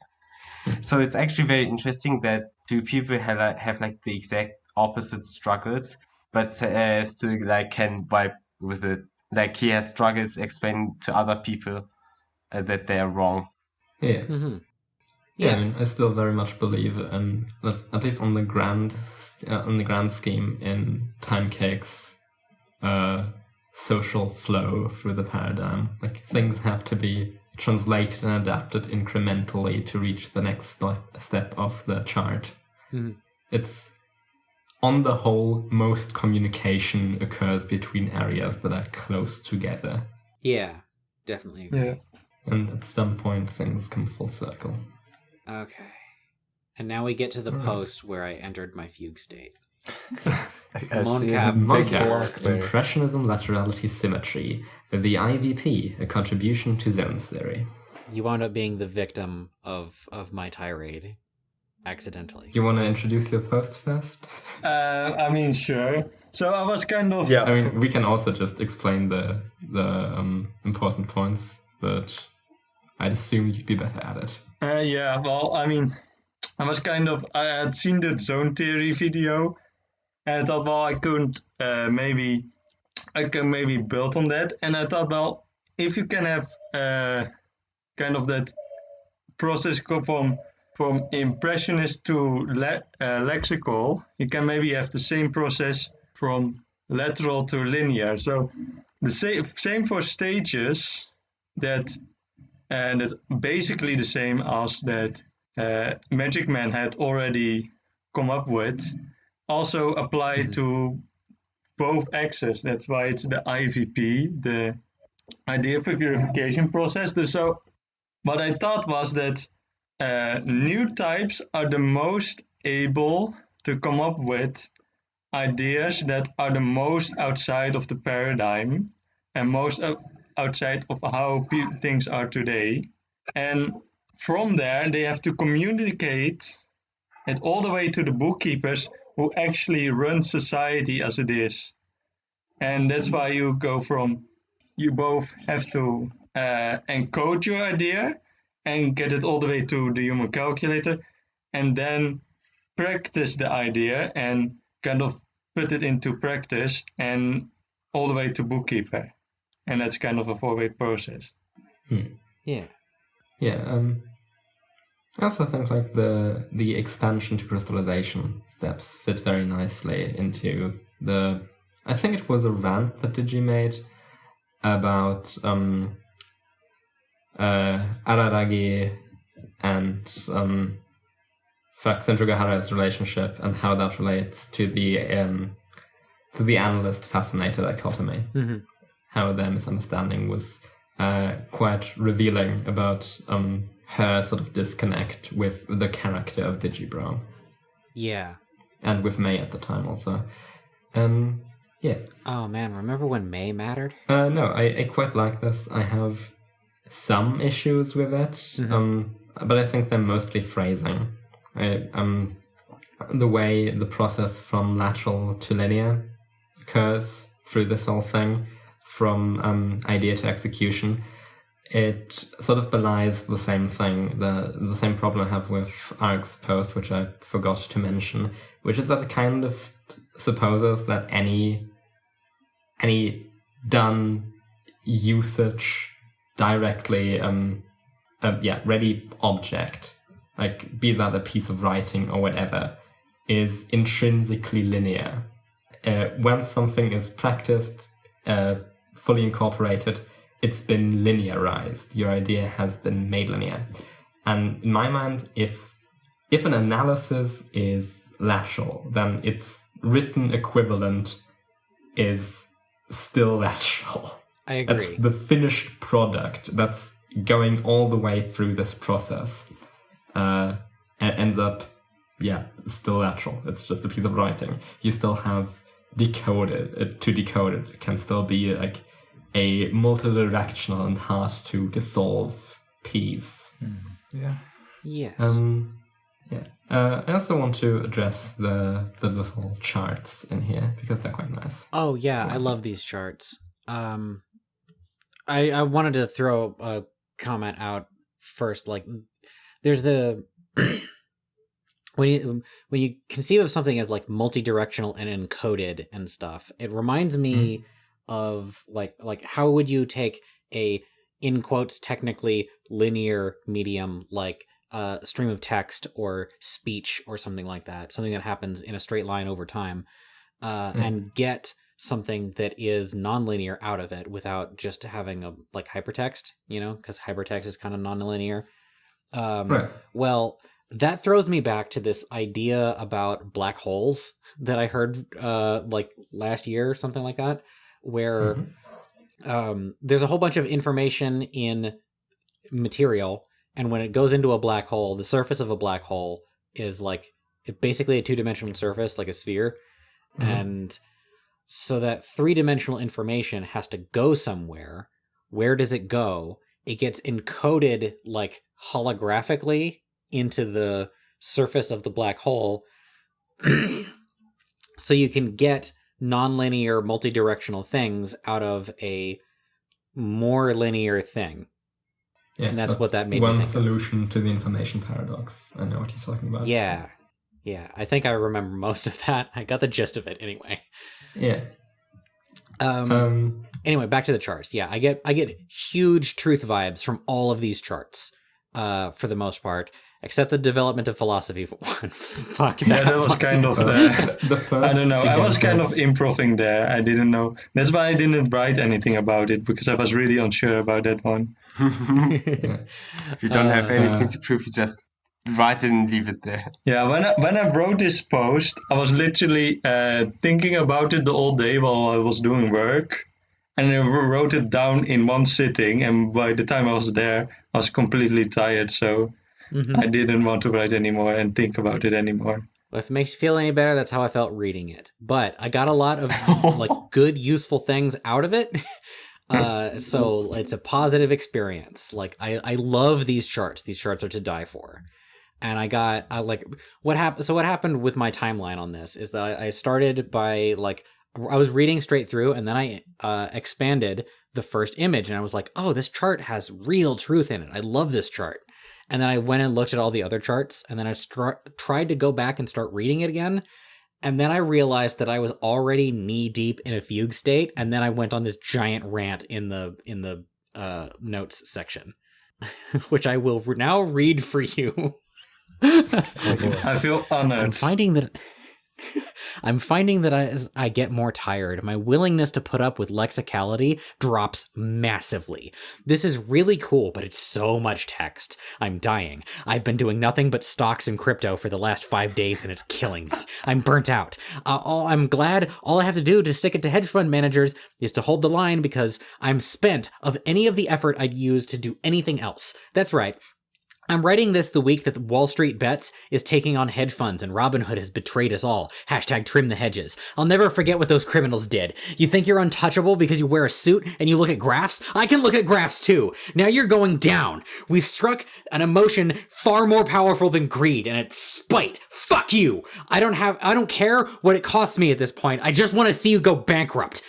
So it's actually very interesting that two people have like the exact opposite struggles, but still like can vibe with it. Like he has struggles explaining to other people that they are wrong. Yeah. Mm-hmm. Yeah, I mean, I still very much believe, at least on the grand scheme, in Timecake's social flow through the paradigm. Like things have to be translated and adapted incrementally to reach the next step of the chart. Mm-hmm. It's on the whole, most communication occurs between areas that are close together. Yeah, definitely agree. Yeah. And at some point, things come full circle. Okay. And now we get to the post where I entered my fugue state. Monkaap, Impressionism, Laterality, Symmetry, the IVP, a contribution to zones theory. You wound up being the victim of my tirade, accidentally. You want to introduce your post first? I mean, sure. So I was kind of... Yeah. I mean, we can also just explain the important points, but I'd assume you'd be better at it. Yeah, well, I mean, I had seen the zone theory video, and I thought, well, I can maybe build on that. And I thought, well, if you can have kind of that process go from impressionist to lexical, you can maybe have the same process from lateral to linear. So the same for stages, and it's basically the same as that Magic Man had already come up with, also apply to both axes. That's why it's the IVP, the idea for purification process. So what I thought was that new types are the most able to come up with ideas that are the most outside of the paradigm and most outside of how things are today. And from there, they have to communicate it all the way to the bookkeepers who actually run society as it is. And that's why you both have to encode your idea and get it all the way to the human calculator, and then practice the idea and kind of put it into practice and all the way to bookkeeper. And that's kind of a 4-way process. Yeah. Yeah, I also think like the expansion to crystallization steps fit very nicely into I think it was a rant that Digi made about Araragi and Sendrugahara's relationship and how that relates to the analyst-fascinator dichotomy. Mm-hmm. How their misunderstanding was quite revealing about her sort of disconnect with the character of Digibro. Yeah. And with May at the time also. Yeah. Oh man, remember when May mattered? No, I quite like this. I have some issues with it, but I think they're mostly phrasing. The way the process from lateral to linear occurs through this whole thing, from idea to execution, it sort of belies the same thing, the same problem I have with Ark's post, which I forgot to mention, which is that it kind of supposes that any done usage directly, ready object, like be that a piece of writing or whatever, is intrinsically linear. Once something is practiced, fully incorporated, it's been linearized. Your idea has been made linear. And in my mind, if an analysis is lateral, then its written equivalent is still lateral. I agree. It's the finished product that's going all the way through this process. And ends up, still lateral. It's just a piece of writing. You still have decode it can still be like a multidirectional and hard to dissolve piece. Yeah. Yes. I also want to address the little charts in here because they're quite nice. Oh yeah, I love these charts. I wanted to throw a comment out first. Like, there's the when you conceive of something as like multi-directional and encoded and stuff, it reminds me of like how would you take a, in quotes, technically linear medium like a stream of text or speech or something like that, something that happens in a straight line over time, and get something that is nonlinear out of it without just having a like hypertext, because hypertext is kind of nonlinear. Right. Well, that throws me back to this idea about black holes that I heard like last year or something like that, where there's a whole bunch of information in material, and when it goes into a black hole, the surface of a black hole is like basically a two-dimensional surface, like a sphere. And so that three-dimensional information has to go somewhere. Where does it go? It gets encoded like holographically into the surface of the black hole. So you can get nonlinear multidirectional things out of a more linear thing. Yeah, and that's what that made me think one solution to the information paradox. I know what you're talking about. Yeah. I think I remember most of that. I got the gist of it anyway. Yeah. Anyway, back to the charts. Yeah, I get huge truth vibes from all of these charts, for the most part, except the development of philosophy one. Fuck that. Yeah, that was kind of the first. I don't know. I was kind of improving there. I didn't know. That's why I didn't write anything about it, because I was really unsure about that one. If you don't have anything to prove, you just write it and leave it there. Yeah, when I wrote this post, I was literally thinking about it the whole day while I was doing work, and I wrote it down in one sitting. And by the time I was there, I was completely tired, so I didn't want to write anymore and think about it anymore. Well, if it makes you feel any better, that's how I felt reading it. But I got a lot of like good, useful things out of it. So it's a positive experience. Like I love these charts. These charts are to die for. And what happened. So what happened with my timeline on this is that I started by like, I was reading straight through, and then I expanded the first image, and I was like, oh, this chart has real truth in it. I love this chart. And then I went and looked at all the other charts, and then I tried to go back and start reading it again. And then I realized that I was already knee deep in a fugue state. And then I went on this giant rant in the notes section, which I will now read for you. I feel honored. I'm finding that as I get more tired, my willingness to put up with lexicality drops massively. This is really cool, but it's so much text. I'm dying. I've been doing nothing but stocks and crypto for the last 5 days, and it's killing me. I'm burnt out. I'm glad all I have to do to stick it to hedge fund managers is to hold the line, because I'm spent of any of the effort I'd use to do anything else. That's right. I'm writing this the week that Wall Street Bets is taking on hedge funds and Robinhood has betrayed us all. #trim the hedges. I'll never forget what those criminals did. You think you're untouchable because you wear a suit and you look at graphs? I can look at graphs too. Now you're going down. We've struck an emotion far more powerful than greed, and it's spite. Fuck you. I don't care what it costs me at this point. I just want to see you go bankrupt.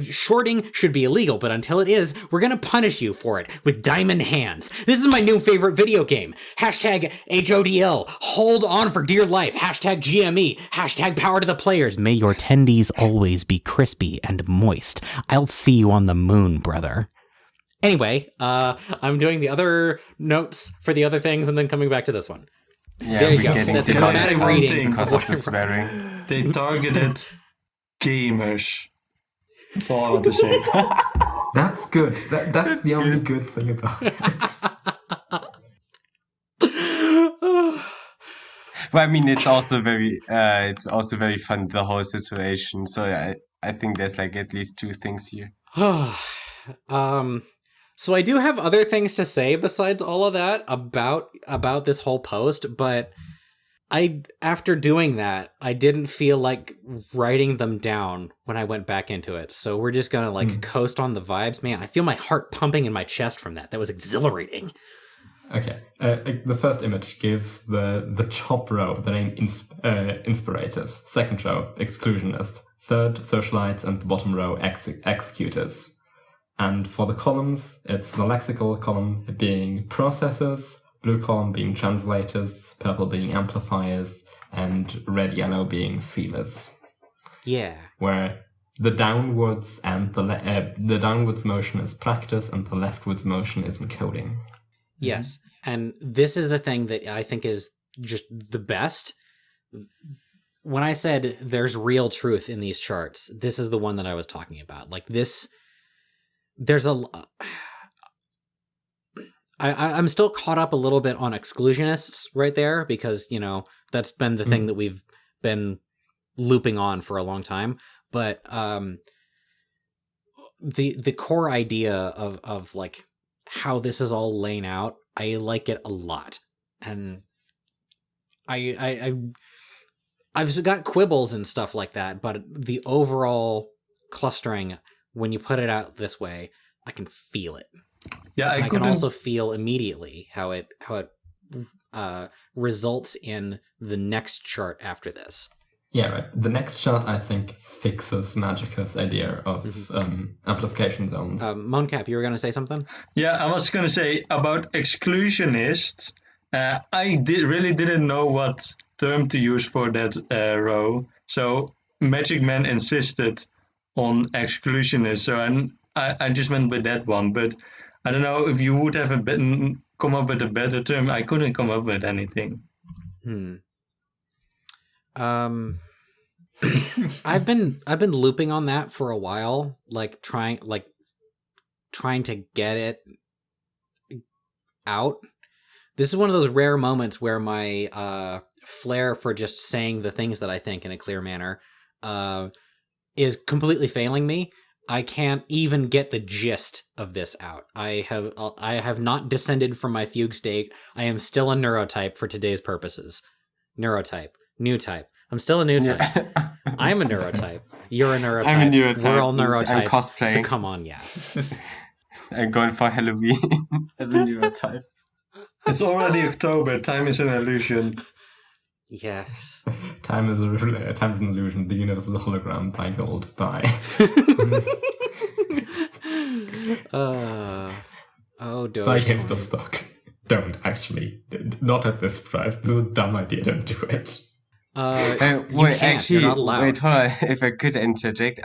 Shorting should be illegal, but until it is, we're gonna punish you for it with diamond hands. This is my new favorite video game. #HODL. Hold on for dear life. #GME. #power to the players. May your tendies always be crispy and moist. I'll see you on the moon, brother. Anyway, I'm doing the other notes for the other things and then coming back to this one. Yeah, there you go. That's a dramatic reading because of the swearing. They targeted gamers. That's all I want to say. That's good. That's the only good thing about it. Well, I mean, it's also very fun, the whole situation. So I think there's like at least two things here. So I do have other things to say besides all of that about this whole post, but after doing that, I didn't feel like writing them down when I went back into it. So we're just gonna like coast on the vibes. Man, I feel my heart pumping in my chest from that. That was exhilarating. Okay, the first image gives the top row the name inspirators, second row exclusionist, third socialites, and the bottom row executors. And for the columns, it's the lexical column being processors, blue column being translators, purple being amplifiers, and red-yellow being feelers. Yeah. Where the downwards and the downwards motion is practice, and the leftwards motion is encoding. Yes, and this is the thing that I think is just the best. When I said there's real truth in these charts, this is the one that I was talking about. Like this, there's I'm still caught up a little bit on exclusionists right there because, you know, that's been the thing that we've been looping on for a long time. But the core idea of like how this is all laying out, I like it a lot. And I've got quibbles and stuff like that, but the overall clustering, when you put it out this way, I can feel it. Yeah, I can also feel immediately how it results in the next chart after this. Yeah, right. The next chart, I think, fixes Magica's idea of amplification zones. Monkaap, you were going to say something? Yeah, I was going to say about exclusionist. I really didn't know what term to use for that row. So Magic Man insisted on exclusionist. So I just went with that one. But I don't know if you would have come up with a better term. I couldn't come up with anything. I've been looping on that for a while, like trying to get it out. This is one of those rare moments where my flair for just saying the things that I think in a clear manner is completely failing me. I can't even get the gist of this out. I have not descended from my fugue state. I am still a neurotype for today's purposes. Neurotype, new type. I'm still a new type. Yeah. I'm a neurotype. You're a neurotype. I'm a neurotype. We're all neurotypes. I'm cosplaying. So come on, yeah. I'm going for Halloween as a neurotype. It's already October. Time is an illusion. Yes. Time is an illusion. The universe is a hologram. Buy gold. Bye. Buy GameStop stock. Don't actually. Not at this price. This is a dumb idea. Don't do it. Wait, actually, you're not allowed. Wait, hold on. If I could interject,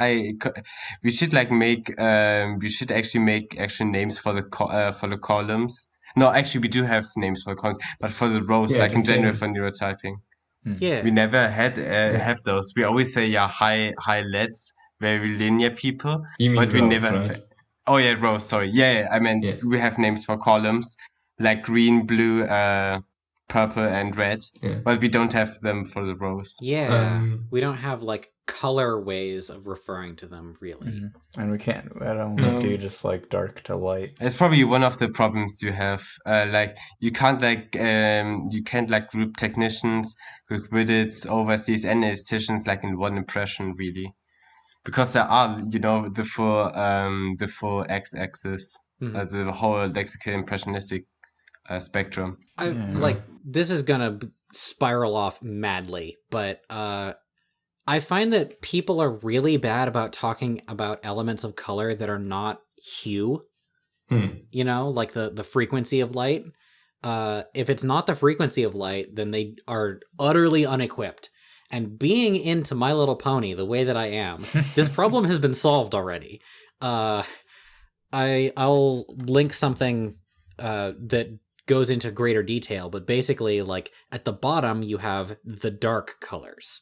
we should make actual names for the columns. No, actually, we do have names for the columns, but for the rows, like in general for neurotyping. Yeah, we never have those. We always say highlights, very linear people, but we rows, never. Right? Oh yeah, rows. Sorry. Yeah. I meant we have names for columns like green, blue, purple, and red, but we don't have them for the rows. Yeah, we don't have like color ways of referring to them really. And we can't. I don't know. Do you just like dark to light? It's probably one of the problems you have. Like you can't group technicians, requisites, overseas, and aestheticians like in one impression really, because there are the full x-axis, the whole lexical impressionistic spectrum. Like this is gonna spiral off madly, but I find that people are really bad about talking about elements of color that are not hue. You know, like the frequency of light. If it's not the frequency of light, then they are utterly unequipped. And being into My Little Pony the way that I am, this problem has been solved already. I'll link something that goes into greater detail, but basically, like at the bottom, you have the dark colors.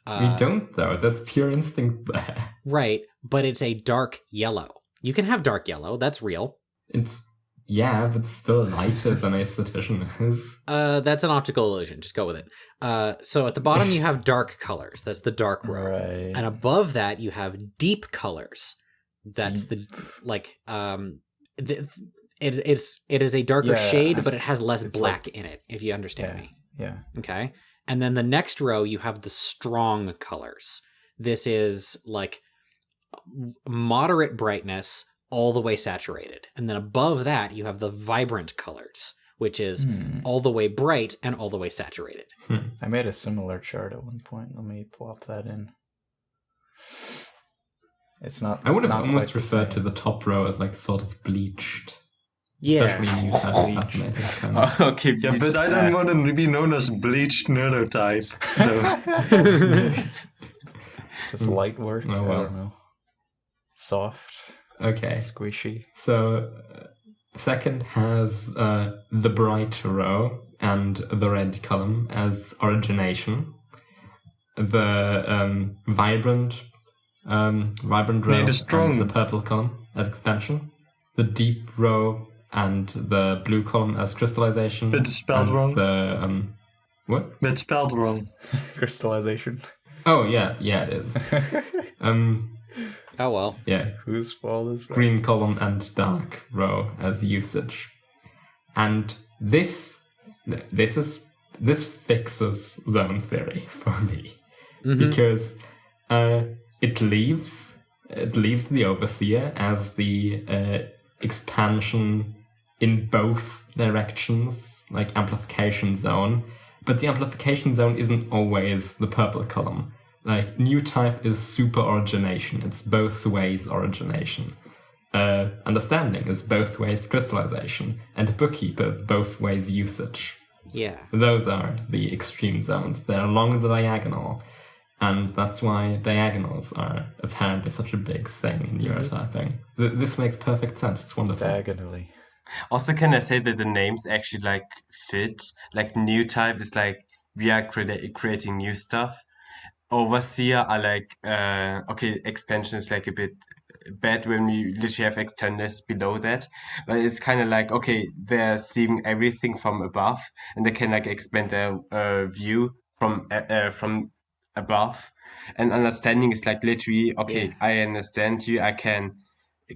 We don't though. That's pure instinct there. Right, but it's a dark yellow. You can have dark yellow. That's real. But still lighter than aesthetician is. That's an optical illusion. Just go with it. So at the bottom you have dark colors. That's the dark row. Right. And above that you have deep colors. That's it is a darker shade, but it has less black in it, if you understand me. Yeah. Okay. And then the next row, you have the strong colors. This is like moderate brightness all the way saturated. And then above that, you have the vibrant colors, which is all the way bright and all the way saturated. I made a similar chart at one point. Let me plop that in. It's not. I would have almost referred to the top row as like sort of bleached. Yeah. Especially new type fascinating kind of. Okay, Yeah, but I don't want to be known as bleached neurotype. So. Just light work. Oh, well. I don't know. Soft. Okay. Squishy. So, second has the bright row and the red column as origination. The vibrant row and the purple column as extension. The deep row and the blue column as crystallization. But it's spelled wrong. The what? But it's spelled wrong. Crystallization. Oh yeah, it is. Oh well. Yeah. Whose fault is that? Green column and dark row as usage, and this fixes zone theory for me because it leaves the overseer as the expansion in both directions, like amplification zone, but the amplification zone isn't always the purple column. Like, new type is super origination. It's both ways origination. Understanding is both ways crystallization. And bookkeeper is both ways usage. Yeah. Those are the extreme zones. They're along the diagonal. And that's why diagonals are apparently such a big thing in neurotyping. This makes perfect sense. It's wonderful. Diagonally. Also, can I say that the names actually like fit? Like new type is like we are creating new stuff. Overseer are like okay, expansion is like a bit bad when we literally have externals below that, but it's kind of like okay, they're seeing everything from above and they can like expand their view from above. And understanding is like literally okay, I understand you, I can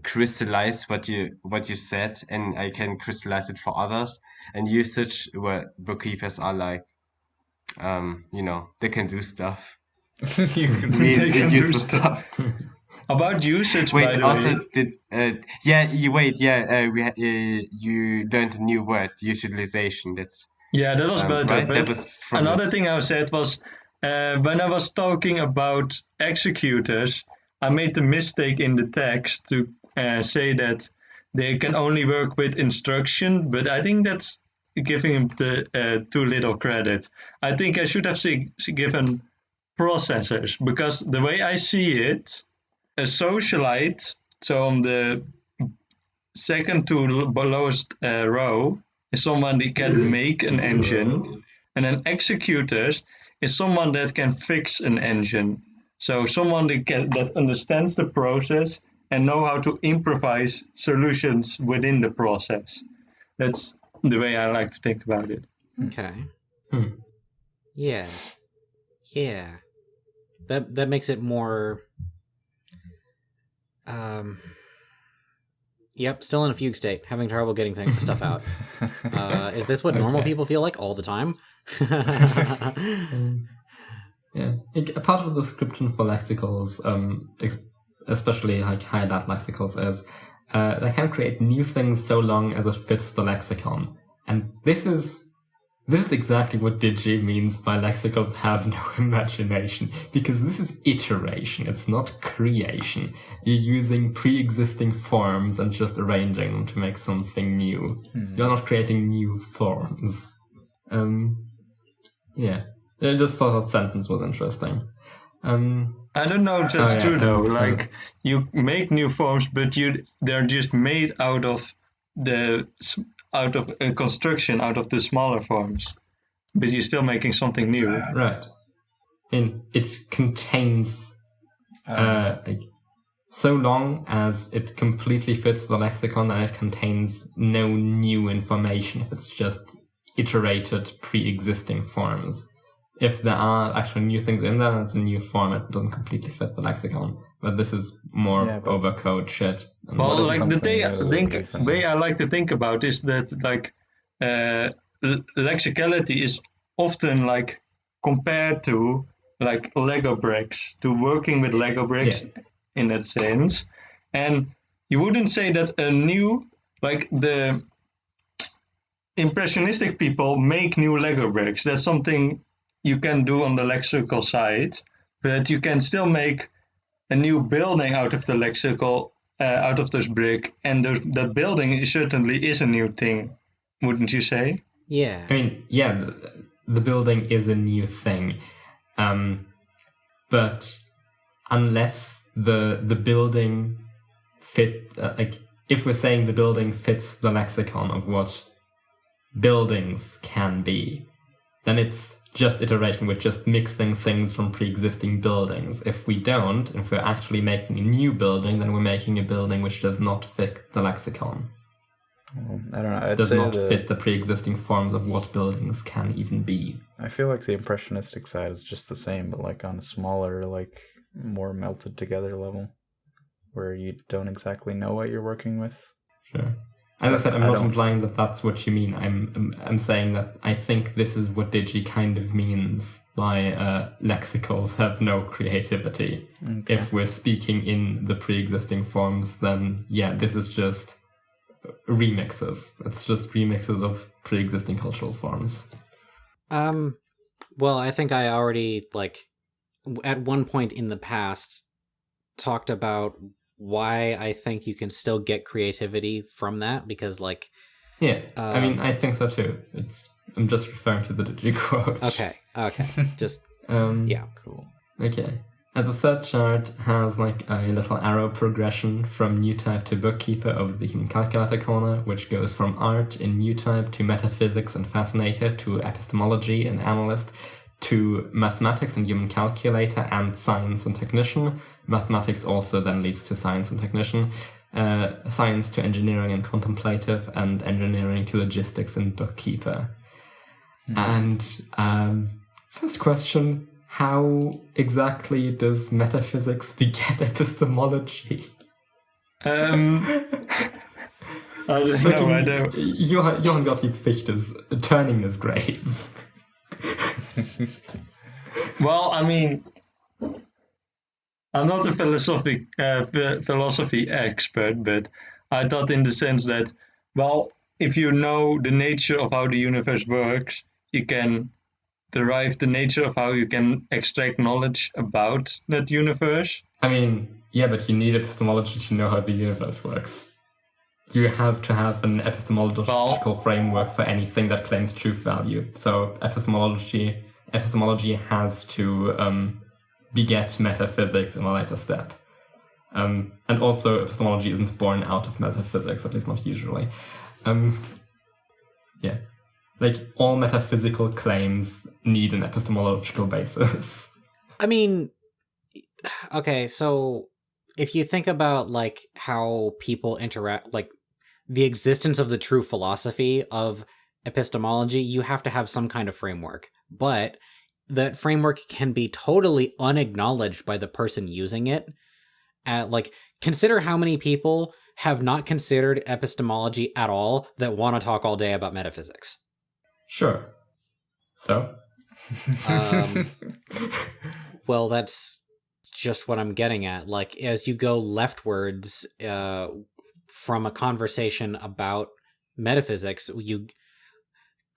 crystallize what you said and I can crystallize it for others. And usage, where bookkeepers are like they can do stuff. You can Useful stuff. About usage, Wait, by the also way. You learned a new word, utilization. That's that was better. right? But That was from another thing I said was when I was talking about executors, I made the mistake in the text to say that they can only work with instruction, but I think that's giving them too little credit. I think I should have given processors, because the way I see it, a socialite, so on the second to lowest row, is someone that can make an engine, and an executor is someone that can fix an engine. So someone that understands the process and know how to improvise solutions within the process. That's the way I like to think about it. Okay. Yeah. That makes it more. Yep, still in a fugue state, having trouble getting stuff out. Is this what normal people feel like all the time? Yeah, a part of the description for lexicals, especially like high-lat lexicals, is they can create new things so long as it fits the lexicon. And this is exactly what Digi means by lexicals have no imagination, because this is iteration, it's not creation. You're using pre-existing forms and just arranging them to make something new. You're not creating new forms. I just thought that sentence was interesting. I don't know if that's true though. Like you make new forms, but they're just made out of a construction, out of the smaller forms, but you're still making something new. Right. And it contains so long as it completely fits the lexicon and it contains no new information if it's just iterated pre-existing forms. If there are actually new things in there and it's a new form, it doesn't completely fit the lexicon. But this is more overcode shit. Well, like the way I like to think about is that like lexicality is often like compared to like Lego bricks, to working with Lego bricks in that sense. And you wouldn't say that the Impressionistic people make new Lego bricks. That's something you can do on the lexical side, but you can still make a new building out of the lexical, out of this brick, and that building certainly is a new thing, wouldn't you say? Yeah. I mean, yeah, the building is a new thing, but unless the building if we're saying the building fits the lexicon of what buildings can be, then it's just iteration. We're just mixing things from pre-existing buildings. If we're actually making a new building, then we're making a building which does not fit the lexicon. I don't know. Does not fit the pre-existing forms of what buildings can even be. I feel like the Impressionistic side is just the same, but like on a smaller, like more melted together level, where you don't exactly know what you're working with. Sure. As I said, I'm not implying that that's what you mean. I'm saying that I think this is what Digi kind of means by lexicals have no creativity. Okay. If we're speaking in the pre-existing forms, then yeah, this is just remixes. It's just remixes of pre-existing cultural forms. Well, I think I already, at one point in the past, talked about why I think you can still get creativity from that, because I mean, I think so too. I'm just referring to the Digi quote. Okay. Just yeah, cool. Okay. And the third chart has a little arrow progression from new type to bookkeeper over the human calculator corner, which goes from art in new type to metaphysics and fascinator to epistemology and analyst to mathematics and human calculator and science and technician. Mathematics also then leads to science and technician. Science to engineering and contemplative, and engineering to logistics and bookkeeper. Mm-hmm. And first question, how exactly does metaphysics beget epistemology? I don't know. I don't. Johann Gottlieb Fichte's turning this grave. Well, I mean, I'm not a philosophy expert, but I thought in the sense that, well, if you know the nature of how the universe works, you can derive the nature of how you can extract knowledge about that universe. I mean, yeah, but you need epistemology to know how the universe works. You have to have an epistemological framework for anything that claims truth value. So epistemology has to beget metaphysics in a later step. And also epistemology isn't born out of metaphysics, at least not usually. Yeah. All metaphysical claims need an epistemological basis. I mean, okay, so if you think about how people interact, the existence of the true philosophy of epistemology, you have to have some kind of framework. But that framework can be totally unacknowledged by the person using it. Consider how many people have not considered epistemology at all that want to talk all day about metaphysics. Sure. So? Well, that's just what I'm getting at. As you go leftwards from a conversation about metaphysics, you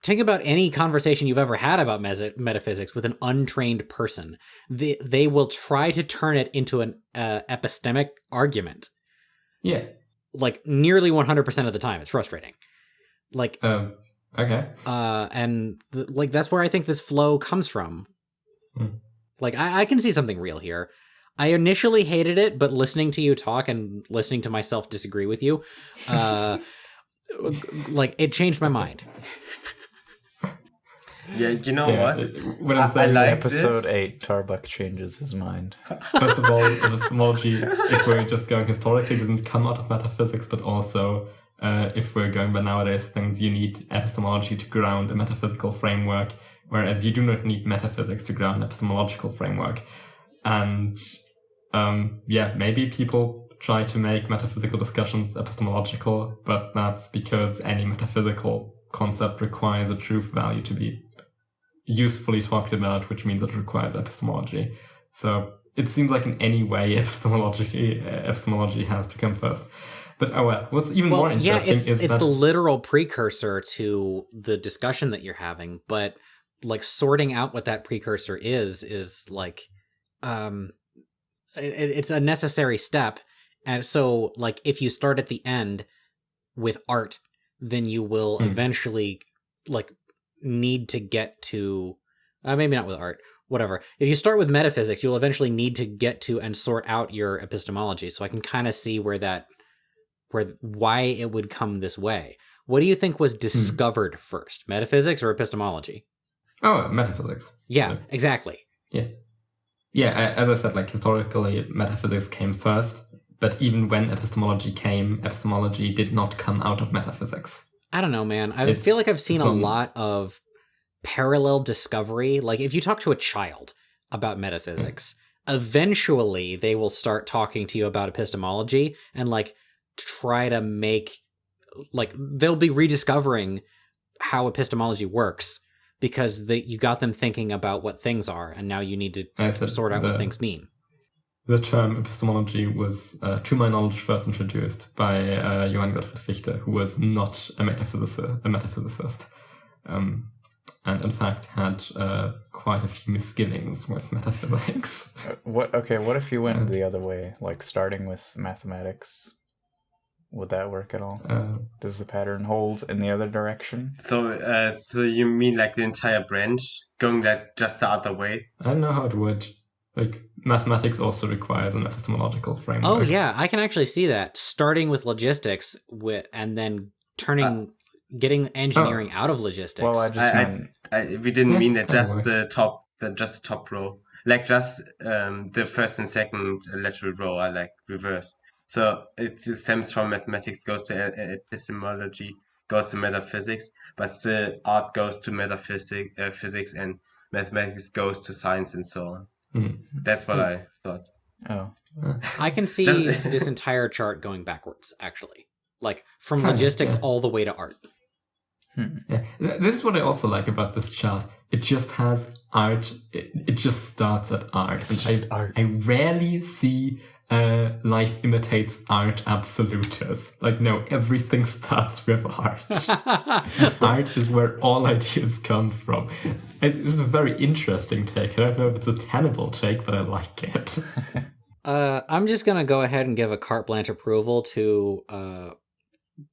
think about any conversation you've ever had about metaphysics with an untrained person. They will try to turn it into an epistemic argument. Yeah. Nearly 100% of the time. It's frustrating. Okay. And that's where I think this flow comes from. I can see something real here. I initially hated it, but listening to you talk and listening to myself disagree with you, it changed my mind. Yeah, you know what? When I'm saying episode 8, Tarbuck changes his mind. First of all, epistemology, if we're just going historically, doesn't come out of metaphysics, but also if we're going by nowadays things, you need epistemology to ground a metaphysical framework, whereas you do not need metaphysics to ground an epistemological framework. And maybe people try to make metaphysical discussions epistemological, but that's because any metaphysical concept requires a truth value to be usefully talked about, which means it requires epistemology. So it seems like in any way epistemology has to come first. But what's even more interesting is it's that the literal precursor to the discussion that you're having, but like sorting out what that precursor is like it's a necessary step. And so like if you start at the end with art, then you will eventually like need to get to maybe not with art, whatever. If you start with metaphysics, you'll eventually need to get to and sort out your epistemology. So I can kind of see why it would come this way. What do you think was discovered first, metaphysics or epistemology? Oh, metaphysics. Yeah, exactly. Yeah, as I said, like historically, metaphysics came first, but even when epistemology came, epistemology did not come out of metaphysics. I don't know, man. I feel like I've seen a lot of parallel discovery. Like if you talk to a child about metaphysics, eventually they will start talking to you about epistemology and like try to make, like they'll be rediscovering how epistemology works because you got them thinking about what things are, and now you need to sort out what things mean. The term epistemology was, to my knowledge, first introduced by Johann Gottfried Fichte, who was not a metaphysicist, and in fact had quite a few misgivings with metaphysics. What if you went the other way, like starting with mathematics? Would that work at all? Does the pattern hold in the other direction? So you mean like the entire branch going like just the other way? I don't know how it would. Like, mathematics also requires an epistemological framework. Oh yeah, I can actually see that. Starting with logistics and then getting engineering out of logistics. Well, I just meant... we didn't mean that just the top row. Like just the first and second lateral row are like reversed. So it stems from mathematics, goes to epistemology, goes to metaphysics, but the art goes to physics, and mathematics goes to science and so on. That's what I thought. Oh. I can see this entire chart going backwards, actually. Like, from logistics all the way to art. Yeah. This is what I also like about this chart. It just has art. It just starts at art. It's just art. I rarely see life imitates art absolutist. Like, no, everything starts with art. Art is where all ideas come from. It is a very interesting take. I don't know if it's a tenable take, but I like it. I'm just going to go ahead and give a carte blanche approval to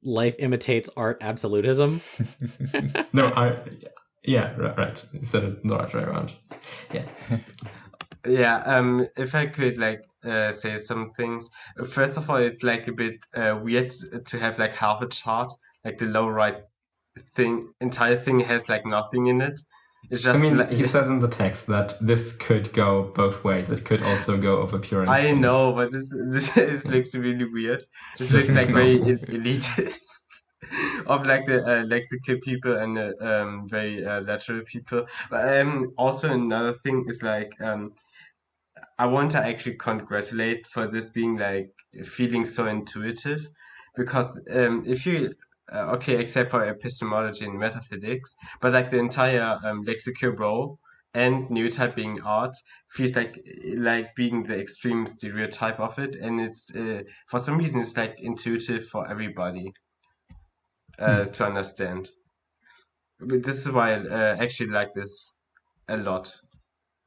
life imitates art absolutism. No, yeah, right. Instead of the right way around. Yeah. Yeah, if I could say some things. First of all, it's like a bit weird to have like half a chart, like the low right entire thing has like nothing in it. It's just he says in the text that this could go both ways. It could also go over pure instinct. I know, but this looks really weird. It looks like very elitist. Of like the lexical people and the very lateral people. But also another thing is like I want to actually congratulate for this being like feeling so intuitive, because if you except for epistemology and metaphysics, but like the entire lexical row and neurotyping art feels like being the extreme stereotype of it, and it's for some reason it's like intuitive for everybody to understand. But this is why I actually like this a lot.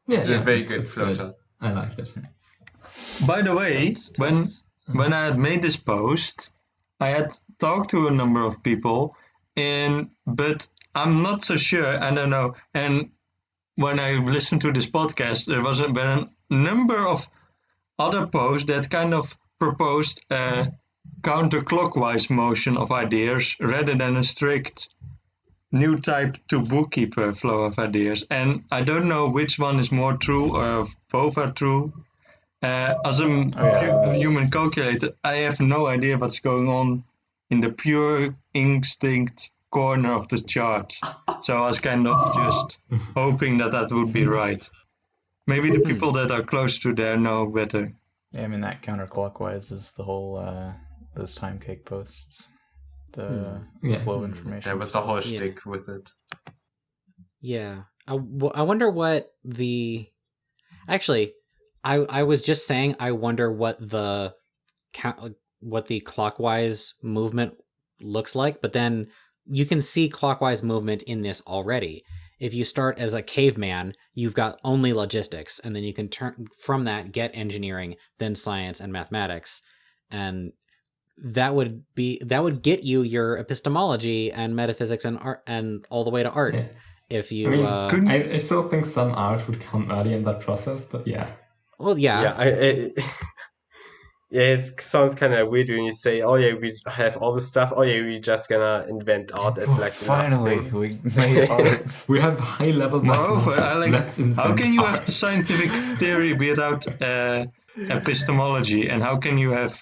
It's a very good flowchart. I like it. By the way, when I had made this post, I had talked to a number of people, but I'm not so sure. I don't know. And when I listened to this podcast, there was been a number of other posts that kind of proposed a counterclockwise motion of ideas rather than a strict new type to bookkeeper flow of ideas. And I don't know which one is more true or if both are true. As a human calculator, I have no idea what's going on in the pure instinct corner of the chart. So I was kind of just hoping that would be right. Maybe the people that are close to there know better. Yeah, I mean, that counterclockwise is the whole, those time cake posts. The flow information. There was a whole shtick with it. Yeah. I wonder what the... Actually, I was just saying I wonder what the clockwise movement looks like, but then you can see clockwise movement in this already. If you start as a caveman, you've got only logistics, and then you can turn from that, get engineering, then science and mathematics, and that would get you your epistemology and metaphysics and art and all the way to art. Yeah. If you, I still think some art would come early in that process, but yeah. Well, yeah. Yeah, it sounds kind of weird when you say, "Oh yeah, we have all the stuff. Oh yeah, we're just gonna invent art as like finally we made art. We have high level mathematics. Let's invent how can you art. have the scientific theory without epistemology, and how can you have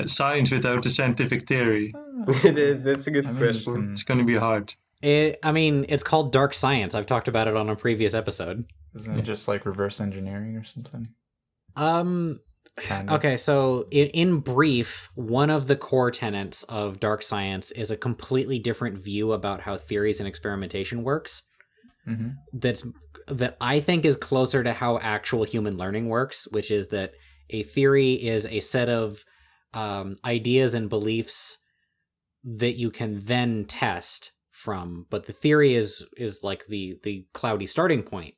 science without the scientific theory? That's a good question. It's going to be hard. It's called dark science. I've talked about it on a previous episode. Isn't it just like reverse engineering or something? Kinda. Okay, so in brief, one of the core tenets of dark science is a completely different view about how theories and experimentation works. Mm-hmm. That I think is closer to how actual human learning works, which is that a theory is a set of ideas and beliefs that you can then test from, but the theory is like the cloudy starting point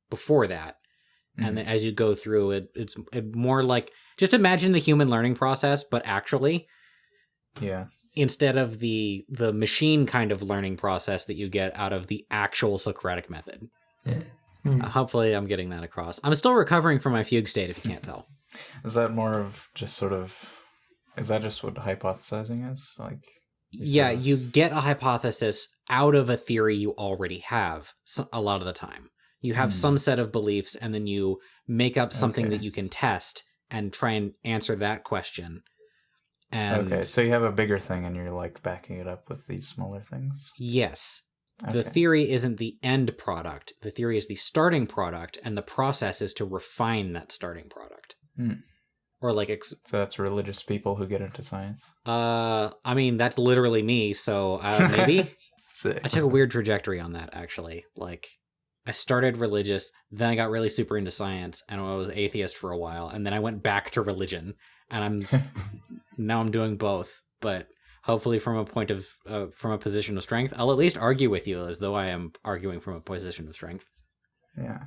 before that. And then as you go through it, it's more like, just imagine the human learning process, but actually, instead of the machine kind of learning process that you get out of the actual Socratic method. Yeah. Hopefully I'm getting that across. I'm still recovering from my fugue state, if you can't tell. Is that more of just sort of, is that just what hypothesizing is? Like, you get a hypothesis out of a theory you already have a lot of the time. You have some set of beliefs, and then you make up something that you can test and try and answer that question. And so you have a bigger thing, and you're like backing it up with these smaller things? Yes. The theory isn't the end product. The theory is the starting product, and the process is to refine that starting product. Or like... So that's religious people who get into science? That's literally me, so maybe? Sick. I took a weird trajectory on that, actually. Like... I started religious, then I got really super into science, and I was atheist for a while, and then I went back to religion, and now I'm doing both, but hopefully from a position of strength. I'll at least argue with you as though I am arguing from a position of strength. Yeah.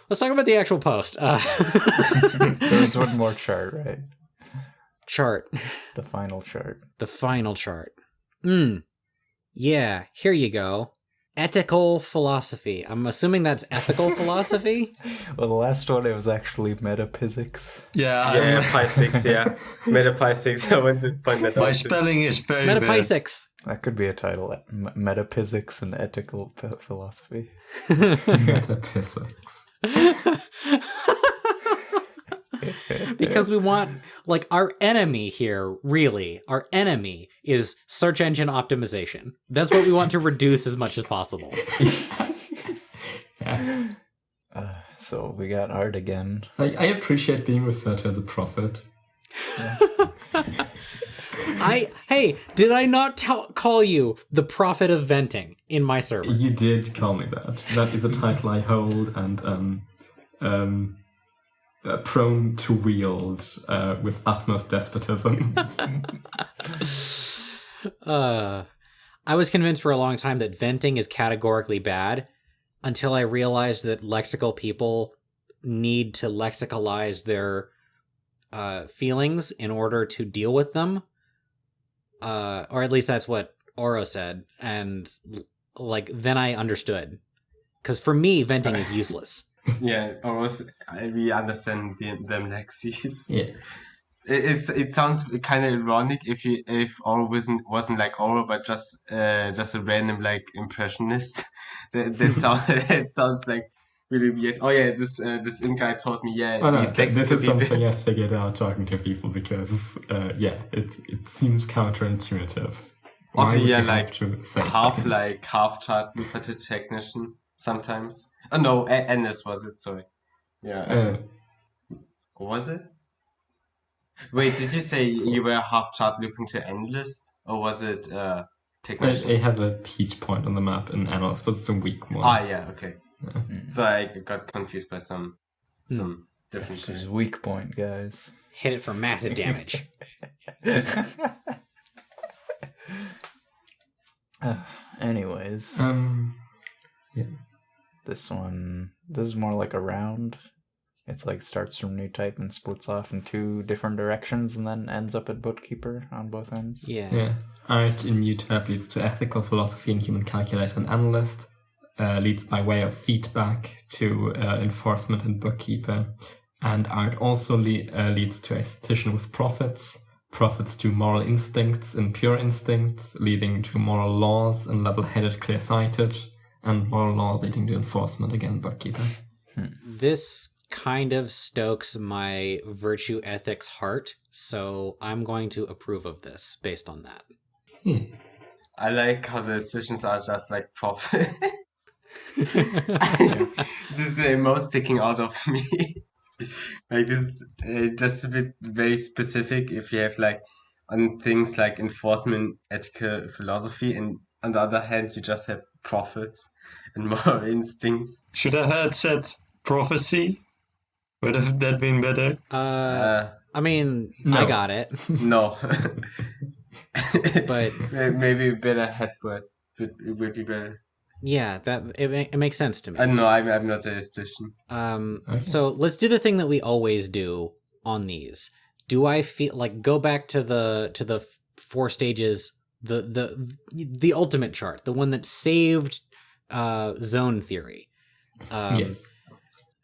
Let's talk about the actual post. There's one more chart, right? Chart. The final chart. The final chart. Yeah, here you go. Ethical philosophy. I'm assuming that's ethical philosophy? Well, the last one, it was actually metaphysics. Yeah, Pi6, yeah. Metaphysics, I want to find that out. My spelling is very Metaphysics. That could be a title. Metaphysics and ethical philosophy. Metaphysics. Because we want, like, our enemy here, really, our enemy is search engine optimization. That's what we want to reduce as much as possible. So we got art again. I appreciate being referred to as a prophet. Did I not call you the prophet of venting in my server? You did call me that. That is a title I hold and prone to wield with utmost despotism. I was convinced for a long time that venting is categorically bad until I realized that lexical people need to lexicalize their feelings in order to deal with them. Or at least that's what Oro said. And then I understood. Because for me, venting is useless. Yeah, we understand them Lexis. Yeah. It sounds kind of ironic if Oro wasn't like Oro, but just a random like impressionist. That sounds like really weird. Oh yeah, this guy taught me. Yeah, this is something I figured out talking to people because it seems counterintuitive. Also, half chart Luther technician sometimes. Oh no, Ennis was it? Sorry. Yeah. Was it? Wait, did you say you were half chart looking to Endlist, or was it I have a peach point on the map in Analyst, but it's a weak one. Ah, yeah, okay. Yeah. So I got confused by some different things. This is weak point, guys. Hit it for massive damage. Anyways. Yeah. This is more like a round. It's like starts from new type and splits off in 2 different directions and then ends up at bookkeeper on both ends. Yeah. Art in new type leads to ethical philosophy and human calculator and analyst. Leads by way of feedback to enforcement and bookkeeper. And art also leads to aesthetician with profits. Profits to moral instincts and pure instincts, leading to moral laws and level-headed, clear-sighted. And moral laws leading to enforcement, again, bookkeeper. This kind of stokes my virtue ethics heart, so I'm going to approve of this based on that. I like how the decisions are just like profit. This is the most sticking out of me. Like this is just a bit very specific if you have like on things like enforcement, ethical philosophy, and on the other hand you just have profits and moral instincts. Should I have said prophecy? Would have that been better? I mean, no. I got it. No. But maybe a better headword would be better. Yeah, it makes sense to me. No, I'm not a statistician. Okay. So let's do the thing that we always do on these. Do I feel like go back to the 4 stages, the ultimate chart, the one that saved zone theory? Yes.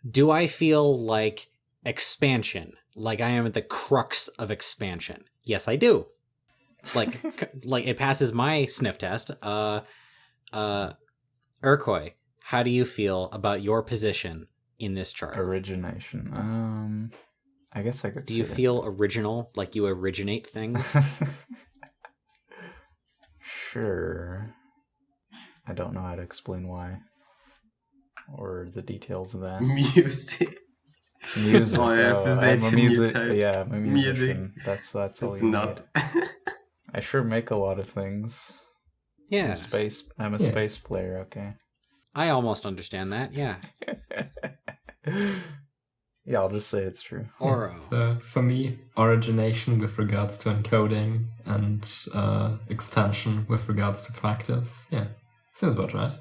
Do I feel like expansion? Like I am at the crux of expansion? Yes, I do. Like it passes my sniff test. Urcoy, how do you feel about your position in this chart? Origination. I guess I could Do you feel original, like you originate things? Sure. I don't know how to explain why. Or the details of that. Music. Music. Oh, I have to say I'm a musician. That's all it's you not. need. I sure make a lot of things. Yeah. I'm a space player, okay. I almost understand that, yeah. Yeah, I'll just say it's true. Oro. So for me, origination with regards to encoding and expansion with regards to practice. Yeah, seems about right.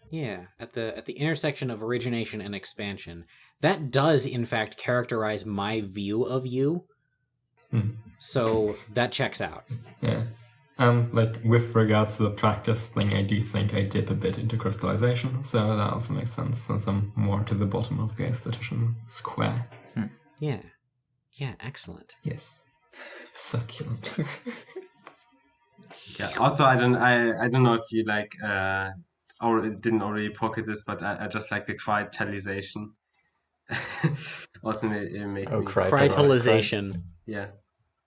Yeah, at the intersection of origination and expansion, that does in fact characterize my view of you. So that checks out. Yeah. And like with regards to the practice thing, I do think I dip a bit into crystallization, so that also makes sense since I'm more to the bottom of the aesthetician square. Yeah. Yeah, excellent. Yes. Succulent. Yeah. Also, I don't know if you like or didn't already pocket this, but I just like the crytalization. Also, it makes me crytalization. Yeah.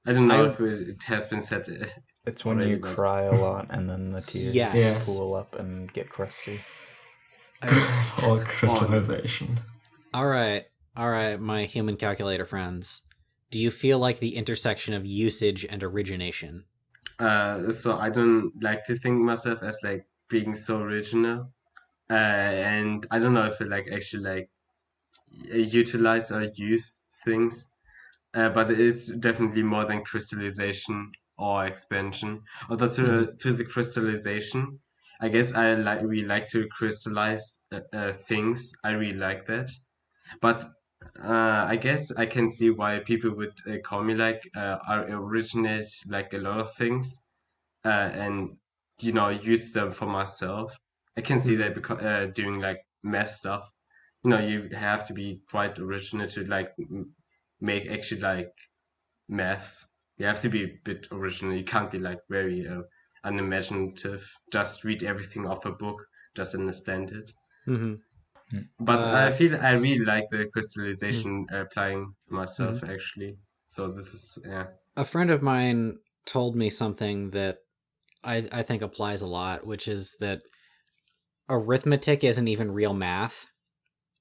I don't know if it has been said. It's when you cry a lot and then the tears pool up and get crusty. Or crystallization. All right, my human calculator friends. Do you feel like the intersection of usage and origination? So I don't like to think myself as like being so original, and I don't know if it like actually like utilize or use things, but it's definitely more than crystallization or expansion. Although to the crystallization, I guess I really like to crystallize things. I really like that, but I guess I can see why people would call me like I originate like a lot of things, and use them for myself. I can see that because doing like math stuff, you have to be quite original to like make actually like maths. You have to be a bit original. You can't be like very unimaginative. Just read everything off a book. Just understand it. But I feel I really like the crystallization applying to myself actually. So this is A friend of mine told me something that I think applies a lot, which is that arithmetic isn't even real math.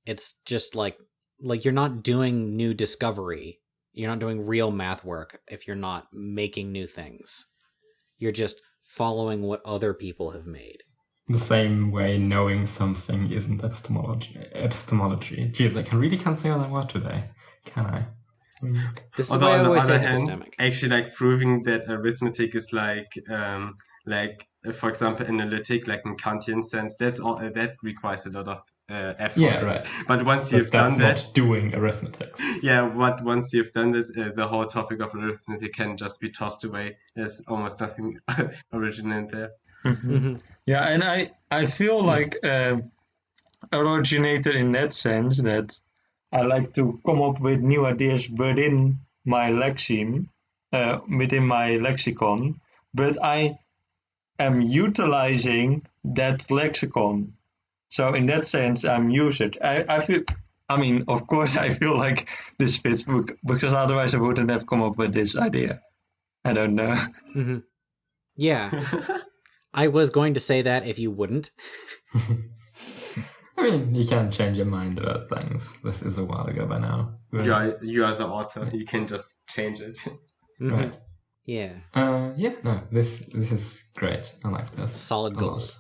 It's just like you're not doing new discovery. You're not doing real math work if you're not making new things. You're just following what other people have made. The same way knowing something isn't epistemology. Jeez, I really can't say that word today, can I? This is Although why I on the always say other hand, epistemic. actually, like proving that arithmetic is like, for example, analytic, like in Kantian sense, that's all. That requires a lot of effort. Yeah, right. But once you've done that, that's not doing arithmetics. Yeah, but once you've done that, the whole topic of arithmetic can just be tossed away. There's almost nothing original in there. Yeah, and I feel like originator in that sense that I like to come up with new ideas within my lexeme, within my lexicon, but I am utilizing that lexicon. So in that sense, I'm usage. I feel. I mean, of course, I feel like this fits because otherwise I wouldn't have come up with this idea. I don't know. Mm-hmm. Yeah. I was going to say that if you wouldn't. I mean, you can change your mind about things. This is a while ago by now. But... You are the author. You can just change it. Mm-hmm. Right. Yeah. No, this is great. I like this. Solid gold.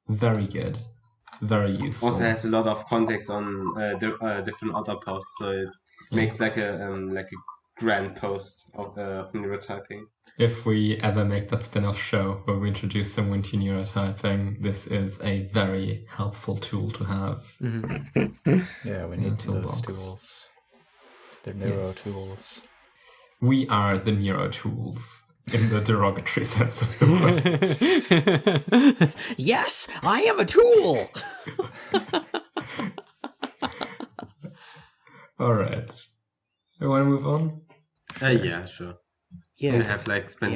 Very good. Very useful. Also has a lot of context on different other posts, so it makes like a grand post of neurotyping. If we ever make that spin-off show where we introduce someone to neurotyping, this is a very helpful tool to have. Mm-hmm. Yeah, we need those tools. They're neuro tools. We are the neuro tools in the derogatory sense of the word. Yes, I am a tool. All right. You want to move on? Yeah, sure. Yeah. We have spent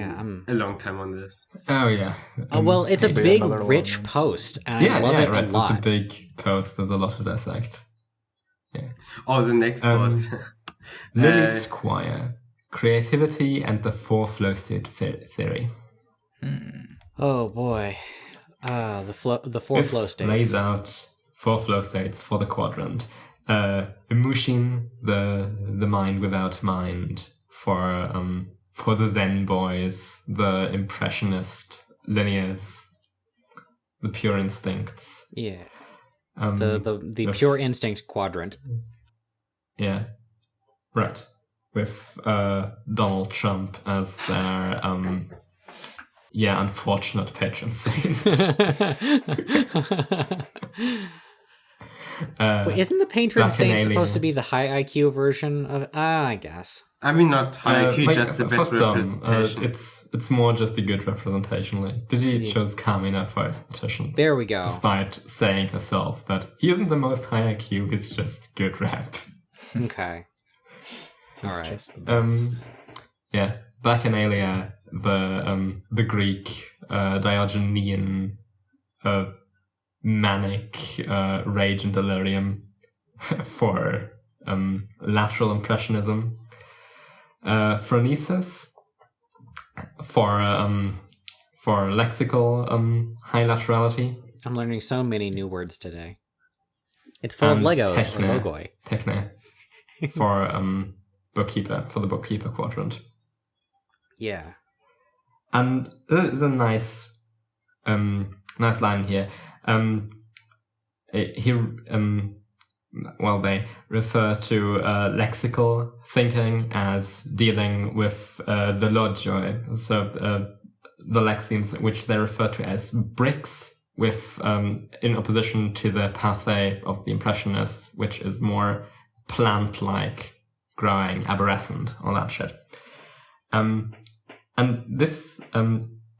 a long time on this. Oh yeah. Well, it's a big, rich post, and I love it a lot. It's a big post. There's a lot to dissect. Yeah. Oh, the next post. Lily Squire, Creativity and the Four Flow State Theory. Oh boy, the four flow states. Lays out 4 flow states for the quadrant. Mushin, the mind without mind, for the Zen boys, the impressionist linears, the pure instincts. Yeah. The pure instinct quadrant. Yeah. Right. With Donald Trump as their unfortunate patron saint. Wait, isn't the patron saint supposed to be the high IQ version of? I guess. I mean, not high IQ, just the best representation. It's more just a good representation. Like, Digi chose Carmina for aestheticians. There we go. Despite saying herself that he isn't the most high IQ, it's just good rap. Okay. All right. Just the best. Yeah, Bacchanalia, the Greek Diogenean manic rage and delirium for lateral impressionism. Phronesis for lexical high laterality. I'm learning so many new words today. It's full of Legos or logoi. Techne for bookkeeper, for the bookkeeper quadrant. Yeah. And the nice line here. They refer to lexical thinking as dealing with the logoi, so the lexemes which they refer to as bricks, with in opposition to the pathe of the Impressionists, which is more plant-like, growing, arborescent, all that shit. And this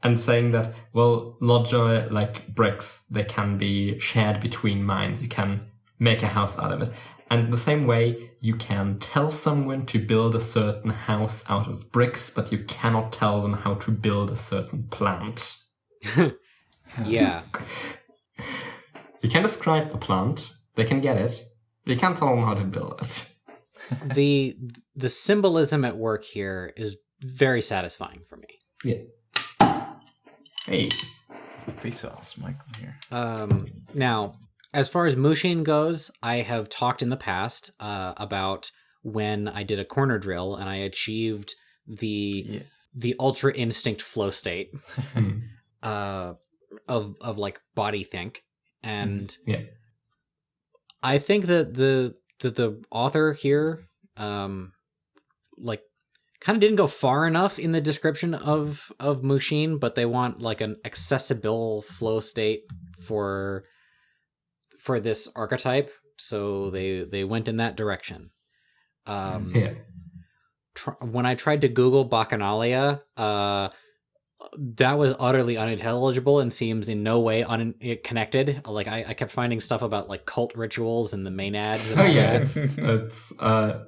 and saying that, well, logoi, like bricks, they can be shared between minds. You can make a house out of it. And the same way, you can tell someone to build a certain house out of bricks, but you cannot tell them how to build a certain plant. Yeah. You can describe the plant. They can get it. But you can't tell them how to build it. The symbolism at work here is very satisfying for me. Yeah. Hey. Vsauce, Michael here. Now, as far as Mushin goes, I have talked in the past about when I did a corner drill and I achieved the the ultra instinct flow state of like body think. And I think that the author here like kind of didn't go far enough in the description of Mushin, but they want like an accessible flow state for this archetype, so they went in that direction. When I tried to Google Bacchanalia, that was utterly unintelligible and seems in no way connected. Like I kept finding stuff about like cult rituals and the maenads. It's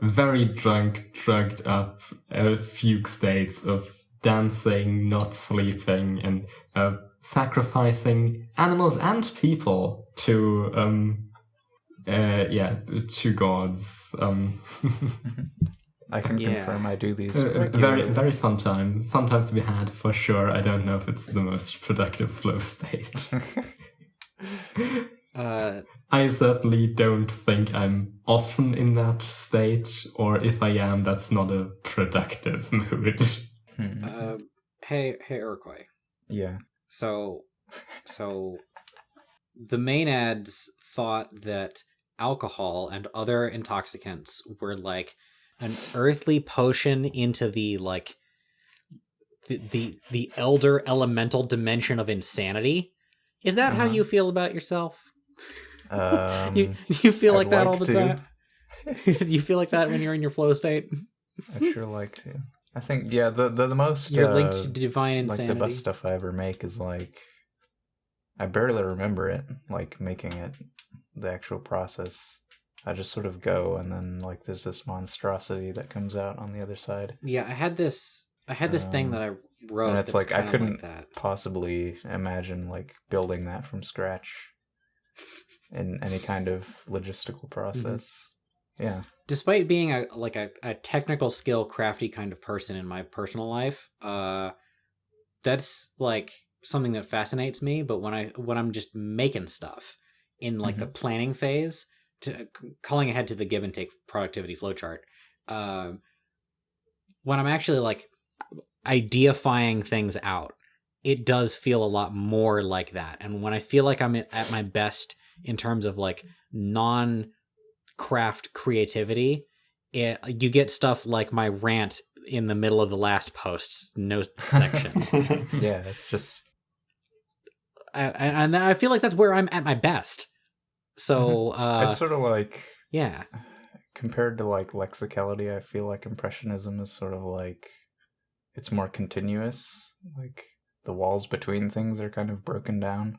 very drugged up fugue states of dancing, not sleeping, and sacrificing animals and people to gods. I can confirm I do these. Very fun time. Fun times to be had, for sure. I don't know if it's the most productive flow state. I certainly don't think I'm often in that state, or if I am, that's not a productive mood. Hey, Urcoy. Yeah. So the maenads thought that alcohol and other intoxicants were like an earthly potion into the like the elder elemental dimension of insanity. Is that how you feel about yourself? You feel like that all the time? You feel like that when you're in your flow state? I'd sure like to. I think the most you're linked to divine insanity. Like the best stuff I ever make is like I barely remember it, like making it, the actual process. I just sort of go, and then like there's this monstrosity that comes out on the other side. Yeah, I had this thing that I wrote, and it's like I couldn't like possibly imagine like building that from scratch in any kind of logistical process. Yeah. Despite being a technical skill, crafty kind of person in my personal life, that's like something that fascinates me. But when I'm just making stuff in like the planning phase, calling ahead to the give and take productivity flowchart, when I'm actually like ideifying things out, it does feel a lot more like that. And when I feel like I'm at my best in terms of like non-craft creativity, you get stuff like my rant in the middle of the last post's notes section. Yeah, it's just... And I feel like that's where I'm at my best. So it's sort of like, yeah, compared to like lexicality, I feel like Impressionism is sort of like, it's more continuous. Like the walls between things are kind of broken down.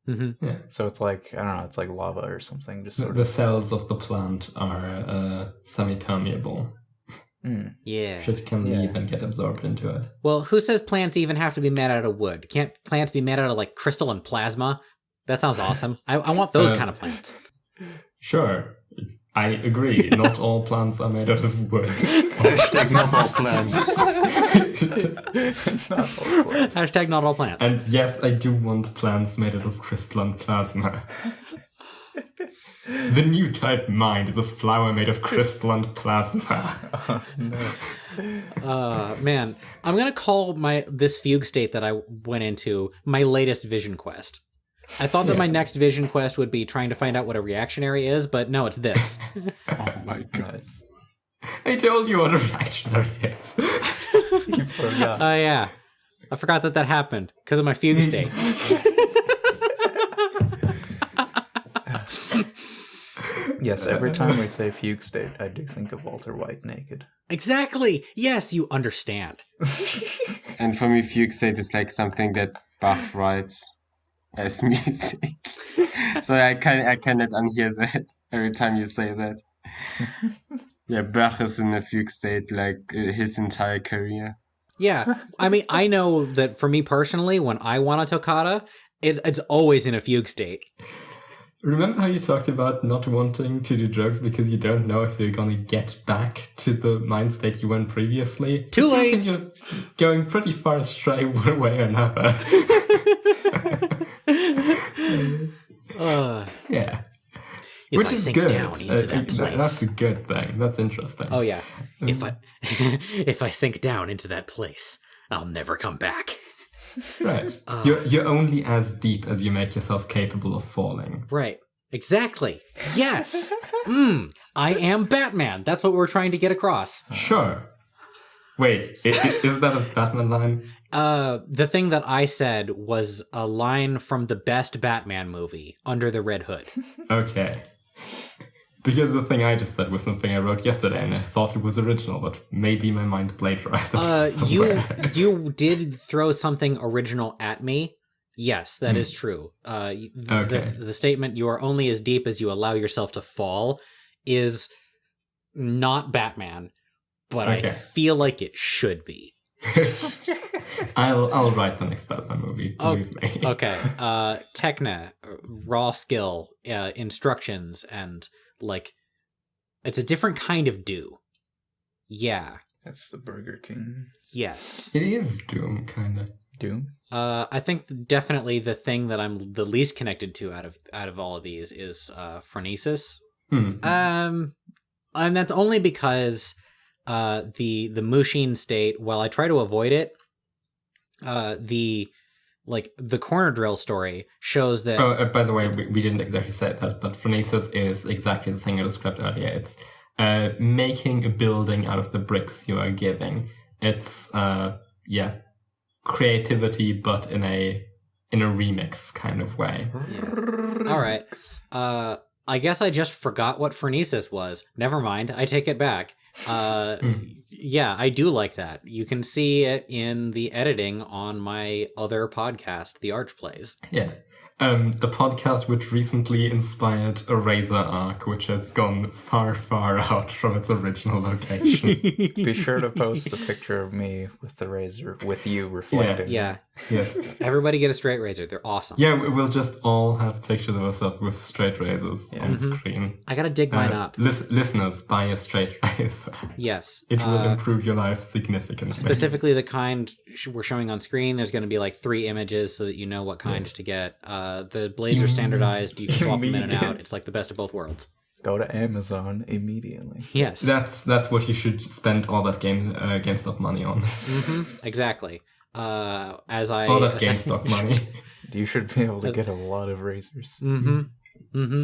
Yeah. So it's like, I don't know, it's like lava or something. Just sort the cells of the plant are semi-permeable. Yeah. Shit can leave and get absorbed into it. Well, who says plants even have to be made out of wood? Can't plants be made out of like crystal and plasma? That sounds awesome. I want those kind of plants. Sure. I agree. Not all plants are made out of wood. Hashtag not all plants. Hashtag not all plants. And yes, I do want plants made out of crystal and plasma. The new type mind is a flower made of crystal and plasma. Oh, no. Man, I'm gonna call this fugue state that I went into my latest vision quest. I thought that my next vision quest would be trying to find out what a reactionary is, but no, it's this. Oh my god. I told you what a reactionary is. You forgot. Oh, yeah. I forgot that happened because of my fugue state. Yes, every time we say fugue state, I do think of Walter White naked. Exactly. Yes, you understand. And for me, fugue state is like something that Bach writes as music. So I cannot unhear that every time you say that. Yeah, Bach is in a fugue state like his entire career. Yeah, I mean, I know that for me personally, when I want a toccata, it's always in a fugue state. Remember how you talked about not wanting to do drugs because you don't know if you're going to get back to the mind state you were in previously? Too late! I think you're going pretty far astray one way or another. Yeah. Which is good. Down into that place. That's a good thing. That's interesting. Oh, yeah. If I sink down into that place, I'll never come back. Right. You're only as deep as you make yourself capable of falling. Right. Exactly. Yes. I am Batman. That's what we're trying to get across. Sure. Wait, is that a Batman line? The thing that I said was a line from the best Batman movie, Under the Red Hood. Okay. Because the thing I just said was something I wrote yesterday, and I thought it was original, but maybe my mind plagiarized it somewhere. You did throw something original at me. Yes, that is true. The statement, you are only as deep as you allow yourself to fall, is not Batman, but I feel like it should be. I'll write the next Batman movie, believe me. Okay. Techna, raw skill, instructions, and like, it's a different kind of do. Yeah. That's the Burger King. Yes. It is Doom, kind of. Doom? I think definitely the thing that I'm the least connected to out of all of these is phronesis. And that's only because the Mushin state, while I try to avoid it, the corner drill story shows that... Oh, by the way, we didn't exactly say that, but phronesis is exactly the thing I described earlier. It's making a building out of the bricks you are giving. It's, creativity, but in a remix kind of way. Yeah. All right. I guess I just forgot what phronesis was. Never mind. I take it back. Yeah, I do like that. You can see it in the editing on my other podcast, The Arch Plays. Yeah. A podcast which recently inspired a razor arc, which has gone far, far out from its original location. Be sure to post the picture of me with the razor, with you reflecting. Yeah. Yes. Everybody get a straight razor. They're awesome. Yeah, we'll just all have pictures of ourselves with straight razors on screen. I gotta dig mine up. Listeners, buy a straight razor. Yes. It will improve your life significantly. Specifically the kind we're showing on screen, there's going to be like 3 images so that you know what kind to get. The blades are standardized. You can swap them in and out. It's like the best of both worlds. Go to Amazon immediately. Yes. That's what you should spend all that GameStop money on. Exactly. All that GameStop money. You should be able to get a lot of razors.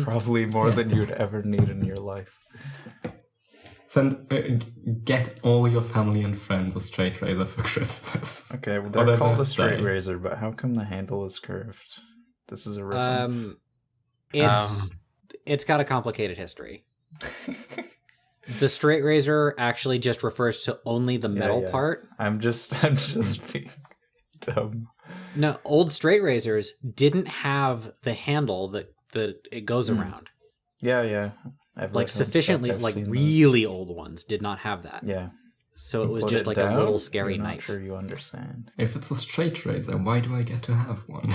Probably more than you'd ever need in your life. Get all your family and friends a straight razor for Christmas. Okay, well, they're called a straight razor, but how come the handle is curved? This is a rip-off. It's got a complicated history. The straight razor actually just refers to only the metal part. I'm just being dumb. No, old straight razors didn't have the handle that it goes around. Yeah. Like sufficiently, like really old ones did not have that. Yeah. So it was just like a little scary knife. I'm not sure you understand. If it's a straight razor, why do I get to have one?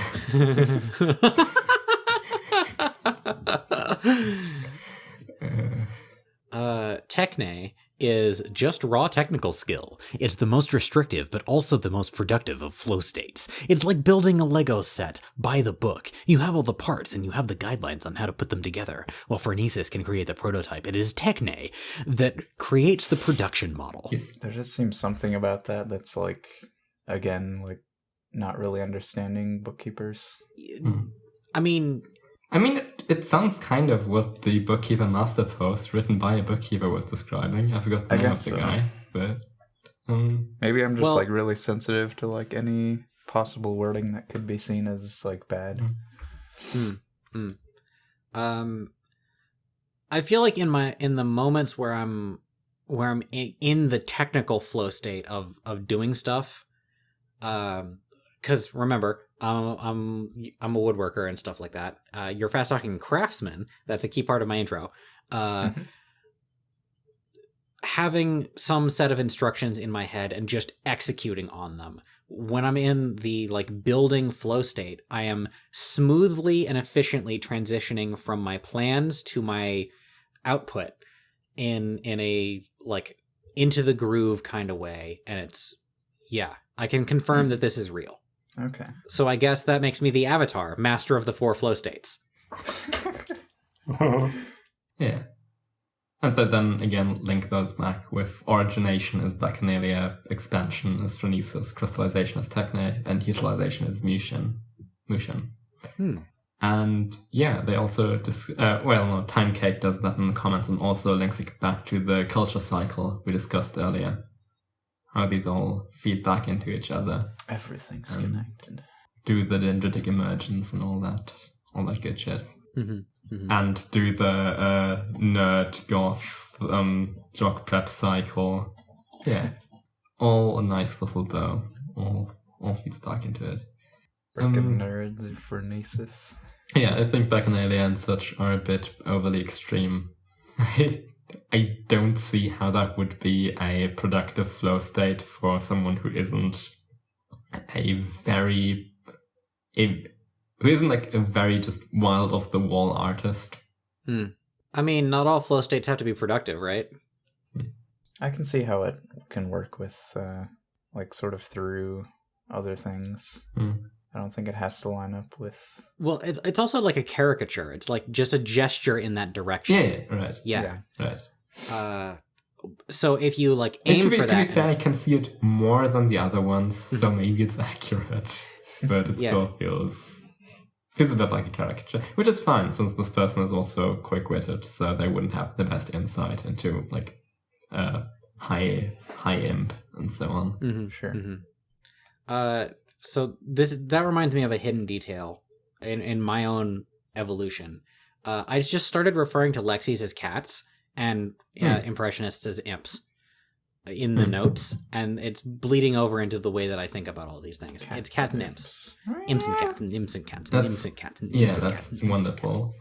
Techne is just raw technical skill. It's the most restrictive, but also the most productive of flow states. It's like building a Lego set by the book. You have all the parts and you have the guidelines on how to put them together. While phronesis can create the prototype, it is Techne that creates the production model. Yes. There just seems something about that's like, again, like not really understanding bookkeepers. I mean, it sounds kind of what the Bookkeeper Master Post written by a bookkeeper was describing. I forgot the name of the guy, but maybe I'm just like really sensitive to like any possible wording that could be seen as like bad. I feel like in the moments where I'm in the technical flow state of doing stuff, because remember, I'm a woodworker and stuff like that. You're fast talking craftsman. That's a key part of my intro. Having some set of instructions in my head and just executing on them. When I'm in the like building flow state, I am smoothly and efficiently transitioning from my plans to my output in a like into the groove kind of way. And I can confirm that this is real. Okay. So I guess that makes me the avatar, master of the 4 flow states. Yeah. And then again, link those back with origination is Bacchanalia, expansion is phronesis, crystallization is techne, and utilization is mushin. And yeah, they also Time Cake does that in the comments and also links it back to the culture cycle we discussed earlier. How these all feed back into each other. Everything's connected. Do the dendritic emergence and all that good shit. And do the nerd goth jock prep cycle. Yeah, all a nice little bow. All feeds back into it. Freaking nerds for Nasus. Yeah, I think Bacchanalia and such are a bit overly extreme. I don't see how that would be a productive flow state for someone who isn't a very just wild off the wall artist. I mean, not all flow states have to be productive, right? I can see how it can work with sort of through other things. I don't think it has to line up with... Well, it's also like a caricature. It's like just a gesture in that direction. Yeah, right. Yeah. Right. So if you aim for that... To be fair, I can see it more than the other ones, so maybe it's accurate. But it still feels a bit like a caricature, which is fine, since this person is also quick-witted, so they wouldn't have the best insight into, high imp and so on. Sure. So that reminds me of a hidden detail in my own evolution. I just started referring to Lexis as cats and Impressionists as imps in the notes, and it's bleeding over into the way that I think about all these things. It's cats and imps. Imps and cats and imps and cats and imps and cats and imps and cats. That's wonderful.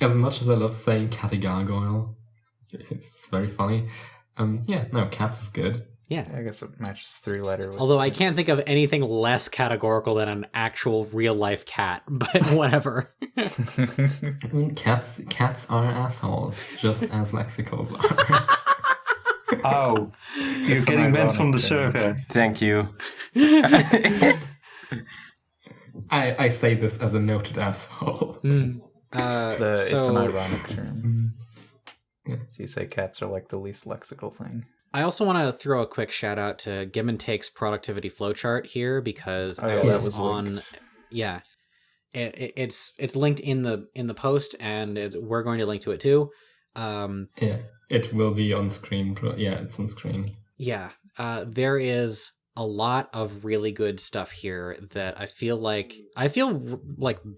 As much as I love saying catagargoyle, it's very funny. Cats is good. Yeah, I guess it matches 3-letter. Although I can't think of anything less categorical than an actual real-life cat, but whatever. I mean, cats are assholes, just as lexicals are. Oh, you're getting banned from the server. Thank you. I say this as a noted asshole. It's an ironic term. So you say cats are like the least lexical thing. I also want to throw a quick shout out to Give and Take's productivity flowchart here because I was on. Linked. Yeah, it's linked in the post, and we're going to link to it too. It will be on screen. It's on screen. Yeah, there is a lot of really good stuff here that I feel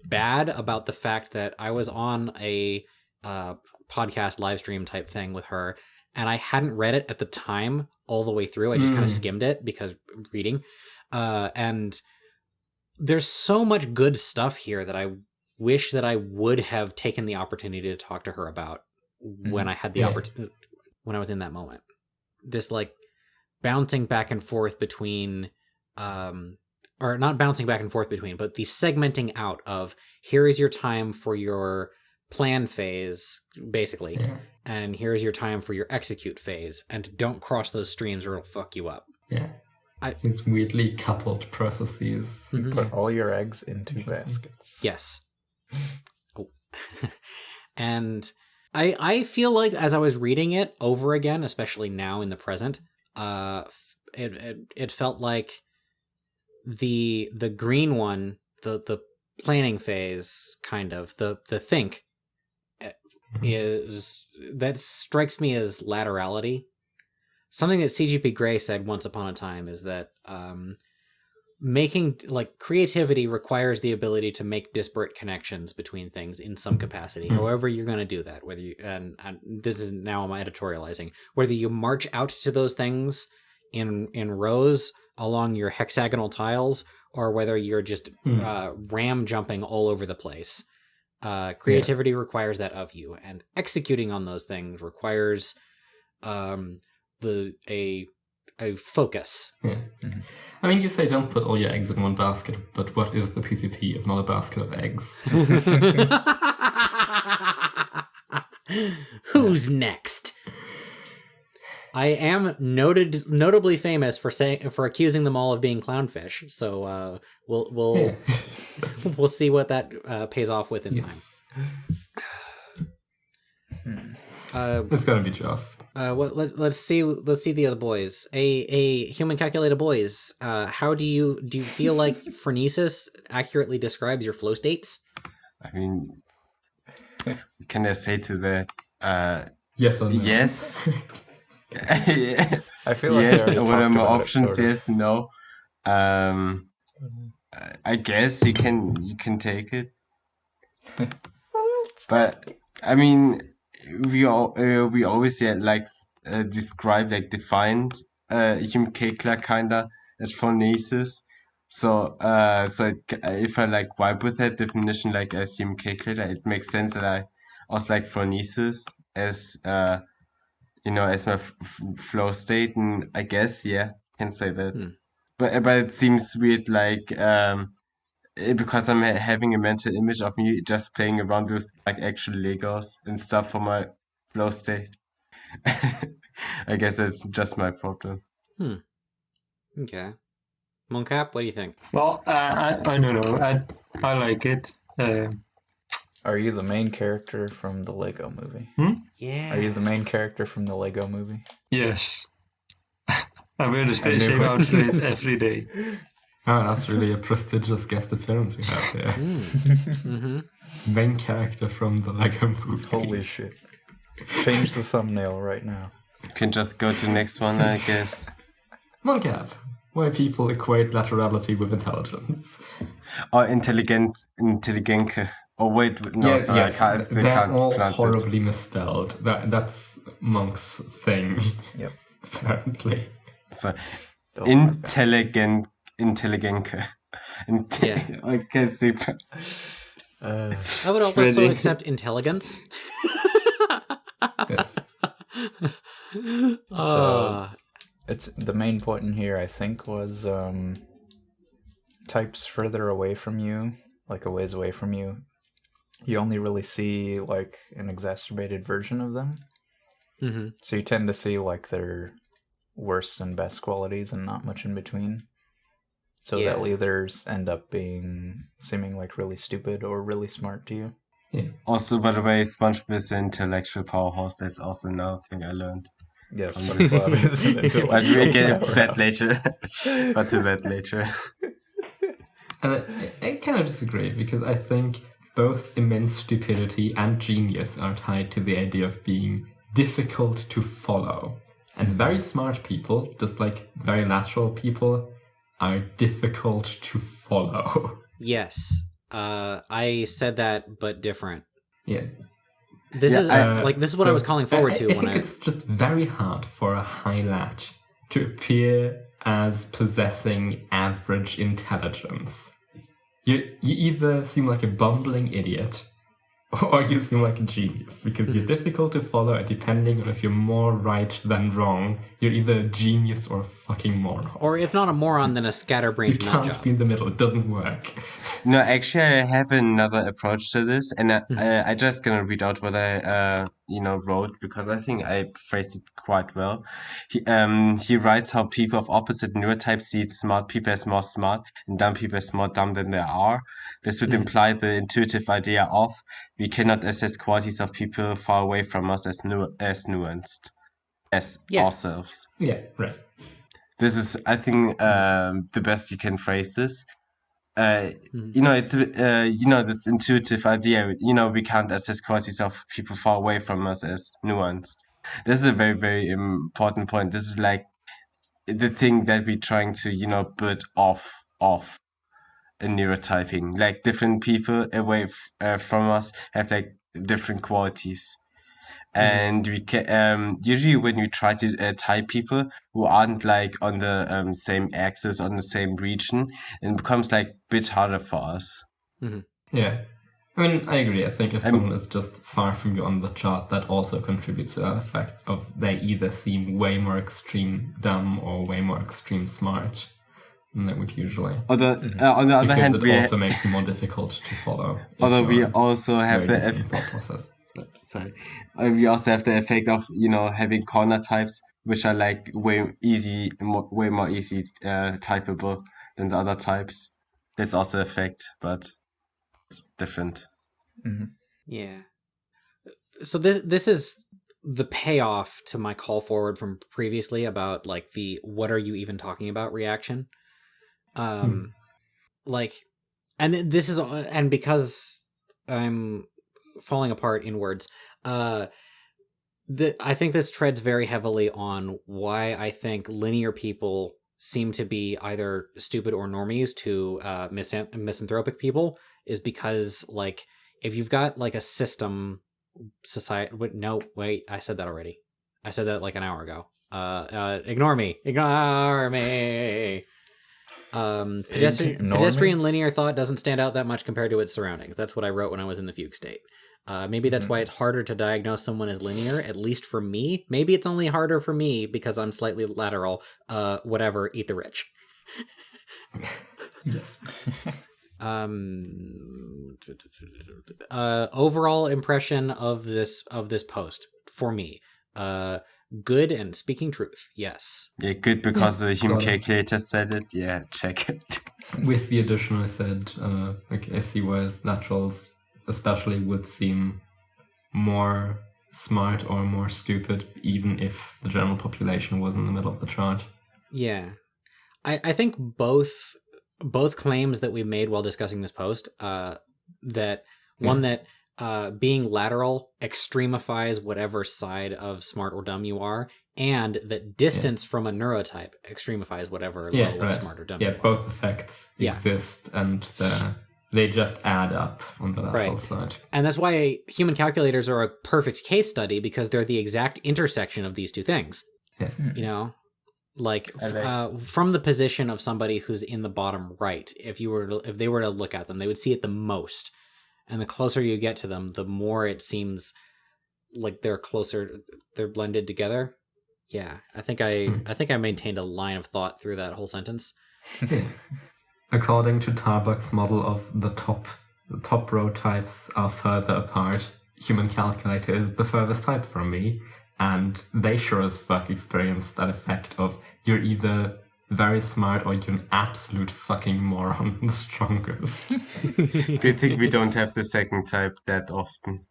bad about the fact that I was on a podcast live stream type thing with her. And I hadn't read it at the time all the way through. I just kind of skimmed it because reading. And there's so much good stuff here that I wish that I would have taken the opportunity to talk to her about when I had the opportunity, when I was in that moment. This bouncing back and forth between, or not bouncing back and forth between, but the segmenting out of here is your time for your plan phase, basically. Yeah. And here's your time for your execute phase, and don't cross those streams or it'll fuck you up. Yeah. These weirdly coupled processes. Put all your eggs into baskets. Yes. And I feel like as I was reading it over again, especially now in the present, it felt like the green one, the planning phase, kind of the think, that strikes me as laterality. Something that CGP Grey said once upon a time is that making creativity requires the ability to make disparate connections between things in some capacity. However you're going to do that, whether you and this is now I'm editorializing, whether you march out to those things in rows along your hexagonal tiles, or whether you're just ram jumping all over the place. Creativity requires that of you, and executing on those things requires a focus. Yeah. I mean, you say don't put all your eggs in one basket, but what is the PCP if not a basket of eggs? Who's next? I am notably famous for accusing them all of being clownfish. So we'll we'll see what that pays off with in time. It's gonna be Jeff. Let's see the other boys. A human calculator boys. How do you feel like phronesis accurately describes your flow states? I mean, can I say to that? Yes or no? Yes. I feel like they already What are talked my about options? it, sort of. Yes, no. I guess you can take it. But I mean, we always describe like defined human Kekler kinda as phronesis. So if I like vibe with that definition like as human Kekler, it makes sense that I also like phronesis as as my flow state, and I guess can say that. But it seems weird like because I'm having a mental image of me just playing around with like actual Legos and stuff for my flow state. I guess that's just my problem. Okay. Monkaap, what do you think? Well, I don't know. I like it. Are you the main character from the Lego movie? Yeah. Are you the main character from the Lego movie? Yes. I wear the same outfit every day. Oh, that's really a prestigious guest appearance we have here. Main character from the Lego movie. Holy shit. Change the thumbnail right now. Can just go to the next one, I guess. Monkaap. Why people equate laterality with intelligence. Or intelligente. Oh wait, no, sorry, yes, I can't all pronounce horribly misspelled. That's Monk's thing. Yep. Apparently. So, intelligente. Okay, super. I would also accept intelligence. Yes. So it's the main point in here, I think, was types further away from you, like a ways away from you. You only really see like an exacerbated version of them. So you tend to see like their worst and best qualities and not much in between. So that leaders end up seeming like really stupid or really smart to you. Yeah. Also, by the way, SpongeBob is an intellectual powerhouse. That's also another thing I learned. Yes, SpongeBob is an intellectual But we'll get to that later. And I kind of disagree, because I think both immense stupidity and genius are tied to the idea of being difficult to follow. And very smart people, just like very lateral people, are difficult to follow. Yes. I said that, but different. Yeah. This is what I was calling forward to. I think it's just very hard for a high lat to appear as possessing average intelligence. You either seem like a bumbling idiot, or you seem like a genius, because you're difficult to follow, and depending on if you're more right than wrong, you're either a genius or a fucking moron. Or if not a moron, then a scatterbrained nutjob. You can't be in the middle, it doesn't work. No, actually, I have another approach to this, and I just gonna read out what I wrote, because I think I phrased it quite well. He writes how people of opposite neurotypes see smart people as more smart and dumb people as more dumb than they are. This would imply the intuitive idea of we cannot assess qualities of people far away from us as nuanced as ourselves. Yeah, right. This is, I think, the best you can phrase this. It's this intuitive idea. We can't assess qualities of people far away from us as nuanced. This is a very, very important point. This is like the thing that we're trying to build off in neurotyping. Like different people away from us have like different qualities. And we can usually when we try to type people who aren't like on the same axis, on the same region, it becomes like a bit harder for us. Yeah, I mean, I agree. I think if someone is just far from you on the chart, that also contributes to that effect of they either seem way more extreme dumb or way more extreme smart. And that would usually. On the other hand, it also makes you more difficult to follow. Although we also have the thought process. Sorry, we also have the effect of having corner types, which are like way more easy typable than the other types. That's also an effect, but it's different. Yeah. So this is the payoff to my call forward from previously about like the "what are you even talking about" reaction. Like, and this is, and because I'm falling apart in words, I think this treads very heavily on why I think linear people seem to be either stupid or normies to misanthropic people, is because, like, if you've got like a system society, wait, I said that already. I said that like an hour ago. Ignore me. Pedestrian linear thought doesn't stand out that much compared to its surroundings. That's what I wrote when I was in the fugue state. Maybe that's why it's harder to diagnose someone as linear, at least for me. Maybe it's only harder for me because I'm slightly lateral. Whatever, eat the rich. Yes. Overall impression of this post for me. Good and speaking truth. Yes. Yeah, good because the human calculator said it. Yeah, check it. With the addition I said, I see why laterals especially would seem more smart or more stupid, even if the general population was in the middle of the chart. Yeah. I think both claims that we made while discussing this post, that being lateral extremifies whatever side of smart or dumb you are, and that distance from a neurotype extremifies whatever level of smart or dumb you are. Yeah, both effects exist, and they just add up on the lateral side. And that's why human calculators are a perfect case study, because they're the exact intersection of these two things. Yeah. You know? Like, from the position of somebody who's in the bottom right, if they were to look at them, they would see it the most. And the closer you get to them, the more it seems like they're blended together. Yeah, I think I maintained a line of thought through that whole sentence. Yeah. According to Tarbuck's model of the top row types are further apart, human calculator is the furthest type from me, and they sure as fuck experience that effect of you're either very smart or you're an absolute fucking moron, the strongest. Good thing we don't have the second type that often.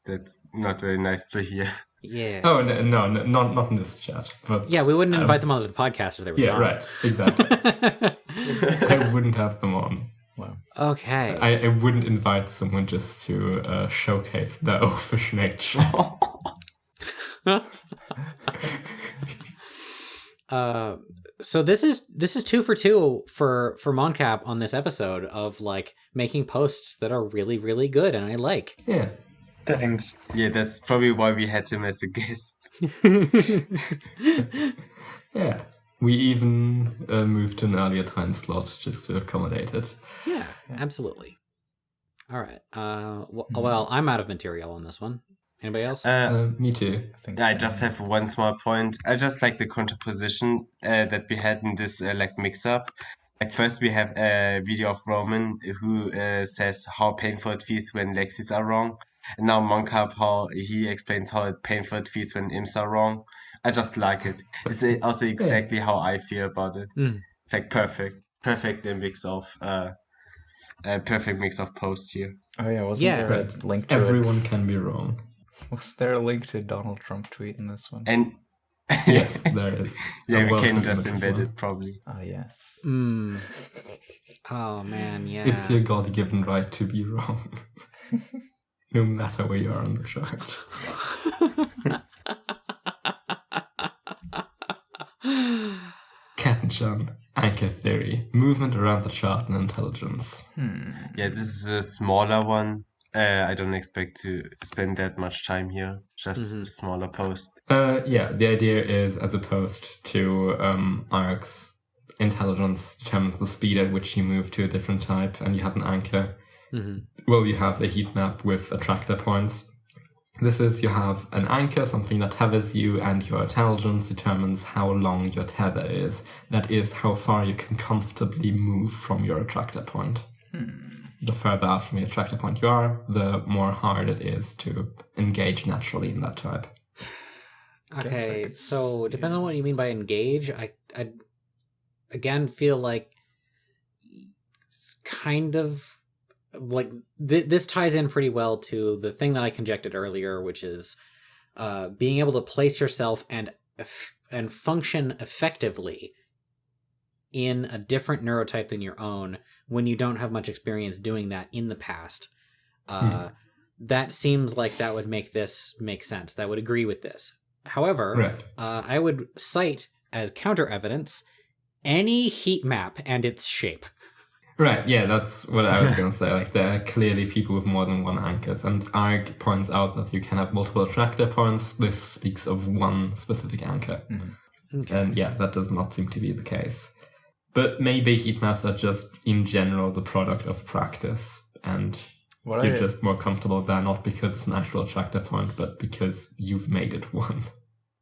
That's not very nice to hear. Yeah. Oh, no, not in this chat. But yeah, we wouldn't invite them on the podcast if they were Yeah, dumb. right, exactly. I wouldn't have them on. Wow. Okay. I wouldn't invite someone just to showcase their oafish nature. So this is 2 for 2 for Monkaap on this episode of like making posts that are really, really good and I like. Yeah. Thanks. Yeah, that's probably why we had him as a guest. Yeah. We even moved to an earlier time slot just to accommodate it. Yeah, absolutely. All right. Well, I'm out of material on this one. Anybody else? Me too. I just have one small point. I just like the contraposition that we had in this mix-up. Like first we have a video of Roman who says how painful it feels when Lexis are wrong. And now Monkaap, how he explains how painful it feels when imps are wrong. I just like it. It's also exactly how I feel about it. It's like perfect mix of perfect mix of posts here. Oh yeah, wasn't there a link to everyone can be wrong? Was there a link to Donald Trump tweet in this one? And yes, there is. Yeah, we can just embed it probably. Ah, yes. Oh man, yeah. It's your God-given right to be wrong. No matter where you are on the chart. Katjan, anchor theory, movement around the chart and intelligence. Yeah, this is a smaller one. I don't expect to spend that much time here. Just a smaller post. Yeah, the idea is as opposed to arcs, intelligence determines the speed at which you move to a different type, and you have an anchor. Well, you have a heat map with attractor points. This is, you have an anchor, something that tethers you, and your intelligence determines how long your tether is. That is, how far you can comfortably move from your attractor point. The further out from the attractor point you are, the more hard it is to engage naturally in that type. Okay, so depending on what you mean by engage, I again feel like it's kind of like this ties in pretty well to the thing that I conjectured earlier, which is being able to place yourself and function effectively in a different neurotype than your own when you don't have much experience doing that in the past. That seems like that would make this make sense. That would agree with this. However, I would cite as counter evidence any heat map and its shape. Right, yeah, that's what I was going to say. Like, there are clearly people with more than one anchors, and Arg points out that you can have multiple attractor points. This speaks of one specific anchor. Okay. And yeah, that does not seem to be the case. But maybe heat maps are just, in general, the product of practice, and you're just more comfortable there, not because it's an actual attractor point, but because you've made it one.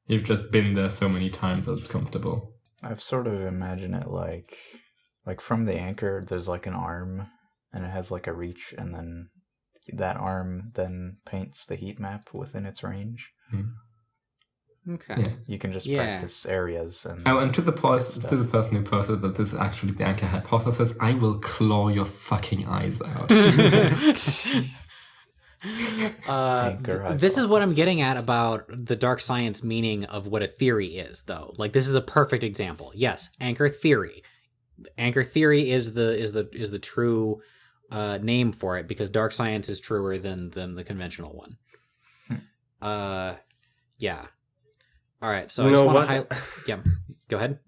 You've just been there so many times that it's comfortable. I've sort of imagined it like from the anchor, there's like an arm, and it has like a reach, and then that arm then paints the heat map within its range. Okay. Yeah. You can just practice areas. And to the person who posted that this is actually the anchor hypothesis, I will claw your fucking eyes out. This is what I'm getting at about the dark science meaning of what a theory is, though. Like, this is a perfect example. Yes, anchor theory. Anchor theory is the true name for it, because dark science is truer than the conventional one. Yeah. All right. So I just want to yeah. Go ahead.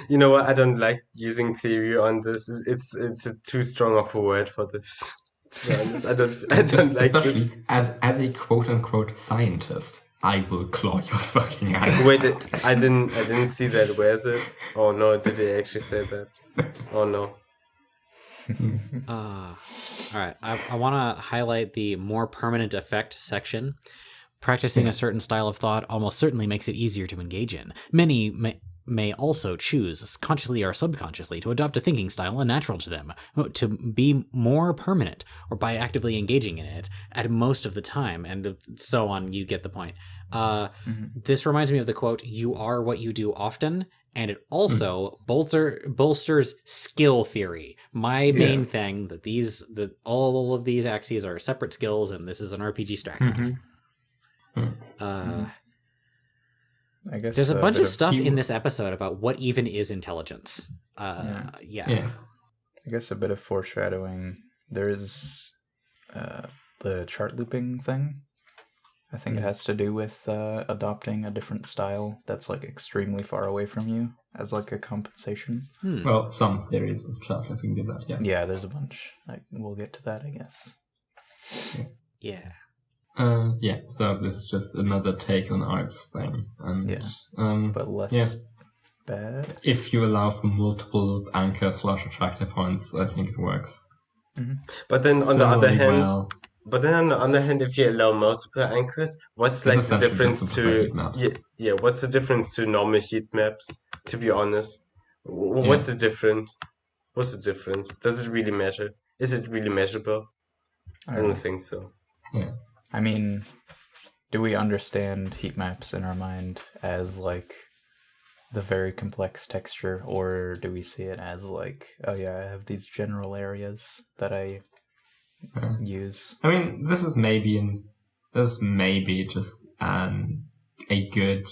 You know what? I don't like using theory on this. It's too strong of a word for this. To be honest, I don't like especially this. as a quote unquote scientist. I will claw your fucking eyes. Wait, I didn't see that. Where is it? Oh no, did they actually say that? Oh no. All right. I want to highlight the more permanent effect section. Practicing a certain style of thought almost certainly makes it easier to engage in. Many may also choose, consciously or subconsciously, to adopt a thinking style unnatural to them, to be more permanent, or by actively engaging in it at most of the time, and so on. You get the point. This reminds me of the quote, "You are what you do often," and it also bolsters skill theory. My main thing, that all of these axes are separate skills, and this is an RPG stack. I guess there's a bunch of stuff in this episode about what even is intelligence. I guess a bit of foreshadowing. There's the chart looping thing. I think it has to do with adopting a different style that's like extremely far away from you as like a compensation. Well, some theories of chart looping do that, yeah. Yeah, there's a bunch. We'll get to that, I guess. Yeah. So this is just another take on Art's thing. And, but less bad. If you allow for multiple anchor/attractor points, I think it works. But then on the other hand, if you allow multiple anchors, what's like the difference to what's the difference to normal heat maps? To be honest, what's the difference? What's the difference? Does it really matter? Is it really measurable? I don't think so. Yeah. I mean, do we understand heat maps in our mind as like the very complex texture, or do we see it as like, oh yeah, I have these general areas that I use? I mean, this is maybe just a good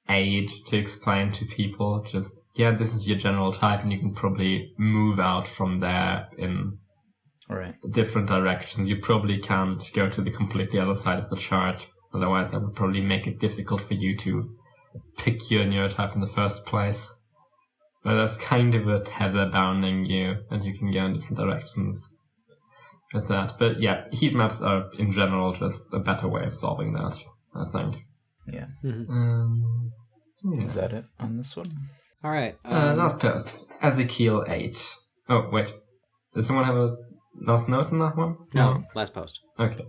aid to explain to people. Just this is your general type, and you can probably move out from there in different directions. You probably can't go to the completely other side of the chart, otherwise that would probably make it difficult for you to pick your neurotype in the first place. But that's kind of a tether bounding you, and you can go in different directions with that. But heat maps are in general just a better way of solving that, I think. Yeah. Mm-hmm. Is that it on this one? All right. Last post. Ezekiel 8. Oh, wait. Does someone have a last note on that one? No, last post. Okay.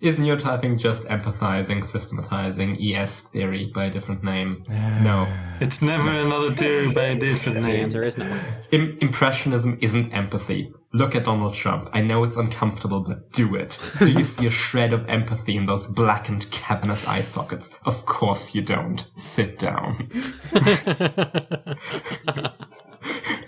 Is neurotyping just empathizing, systematizing, ES theory by a different name? No. It's never another theory by a different name. The answer is no. Impressionism isn't empathy. Look at Donald Trump. I know it's uncomfortable, but do it. Do you see a shred of empathy in those blackened, cavernous eye sockets? Of course you don't. Sit down.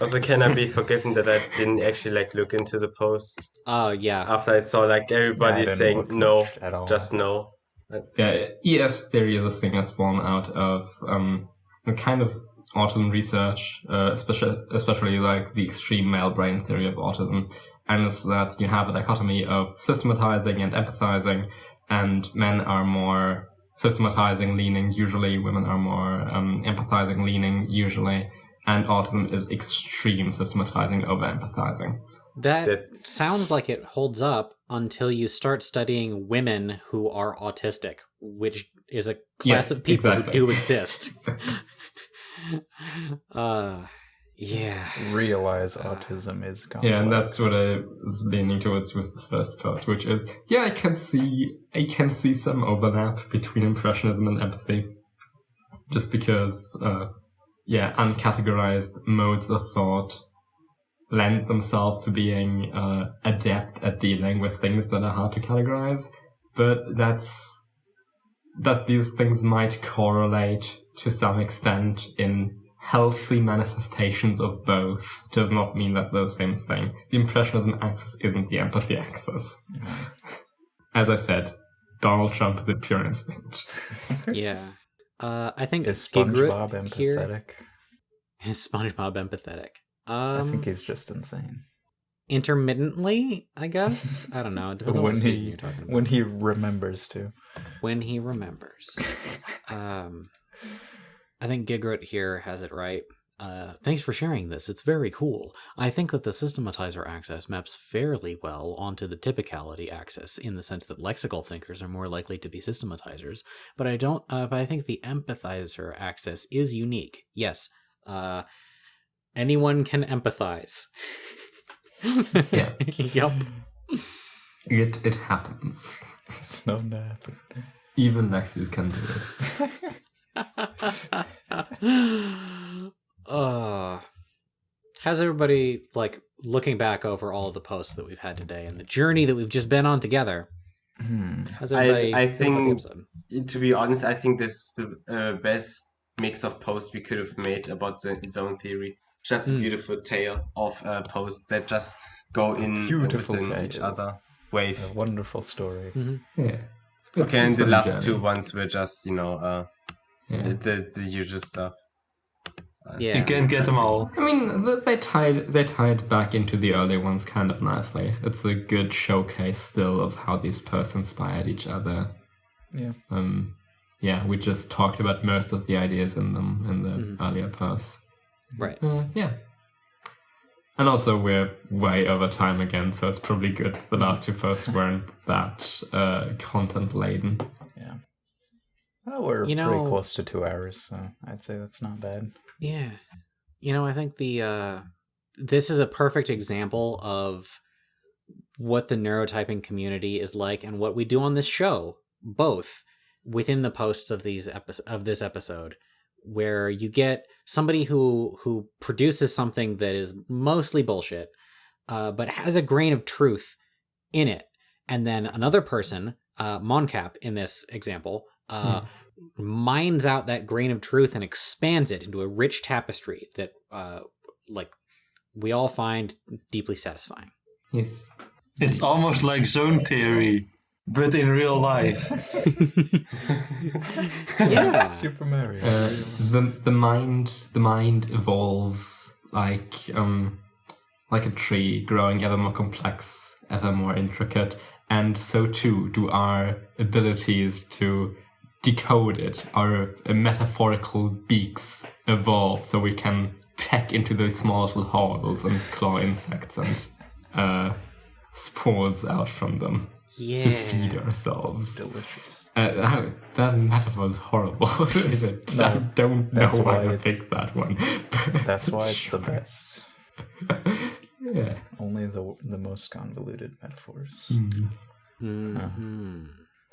Also, can I be forgiven that I didn't actually look into the post? Oh yeah. After I saw everybody saying no, just no. ES theory is a thing that's born out of a kind of autism research, especially like the extreme male brain theory of autism. And it's that you have a dichotomy of systematizing and empathizing, and men are more systematizing leaning usually, women are more empathizing leaning usually, and autism is extreme systematizing over empathizing. That sounds like it holds up until you start studying women who are autistic, which is a class of people who do exist. Realize autism is complex. Yeah, and that's what I was leaning towards with the first post, which is, I can see some overlap between Impressionism and empathy. Just because, uncategorized modes of thought lend themselves to being adept at dealing with things that are hard to categorize, but that these things might correlate to some extent in healthy manifestations of both does not mean that they're the same thing. The Impressionism axis isn't the empathy axis. As I said, Donald Trump is a pure instinct. Yeah. I think is SpongeBob empathetic? Is SpongeBob empathetic? I think he's just insane. Intermittently, I guess. I don't know. It depends on what season you're talking about. When he remembers to. When he remembers. I think Gigrot here has it right. Thanks for sharing this. It's very cool. I think that the systematizer axis maps fairly well onto the typicality axis in the sense that lexical thinkers are more likely to be systematizers. But I think the empathizer axis is unique. Yes. Anyone can empathize. Yeah. Yup. It happens. It's known to happen. Even Lexis can do it. How's everybody, like, looking back over all of the posts that we've had today and the journey that we've just been on together? How's everybody I feel about the episode? To be honest, I think this is the best mix of posts we could have made about the zone theory. Just a beautiful tale of posts that just go in within each other. Wave. A wonderful story. Mm-hmm. Yeah. Okay, and the last two ones were just, the usual stuff. Yeah. You can't get them all. I mean, they tied back into the earlier ones kind of nicely. It's a good showcase still of how these posts inspired each other. Yeah. We just talked about most of the ideas in them in the earlier posts. Right. Yeah. And also we're way over time again, so it's probably good the last two posts weren't that content-laden. Yeah. Well, we're pretty close to 2 hours, so I'd say that's not bad. Yeah. I think this is a perfect example of what the neurotyping community is like and what we do on this show, both within the posts of this episode, where you get somebody who produces something that is mostly bullshit, but has a grain of truth in it. And then another person, Monkaap in this example, mines out that grain of truth and expands it into a rich tapestry that we all find deeply satisfying. Yes. It's almost like zone theory, but in real life. Yeah. Super Mario. The mind evolves like a tree, growing ever more complex, ever more intricate, and so too do our abilities to decode it. Our metaphorical beaks evolve so we can peck into those small little holes and claw insects and spores out from them. Yeah. To feed ourselves. Delicious. That metaphor is horrible. I don't know why I picked that one. That's why it's the best. Yeah. Only the most convoluted metaphors. Mm-hmm.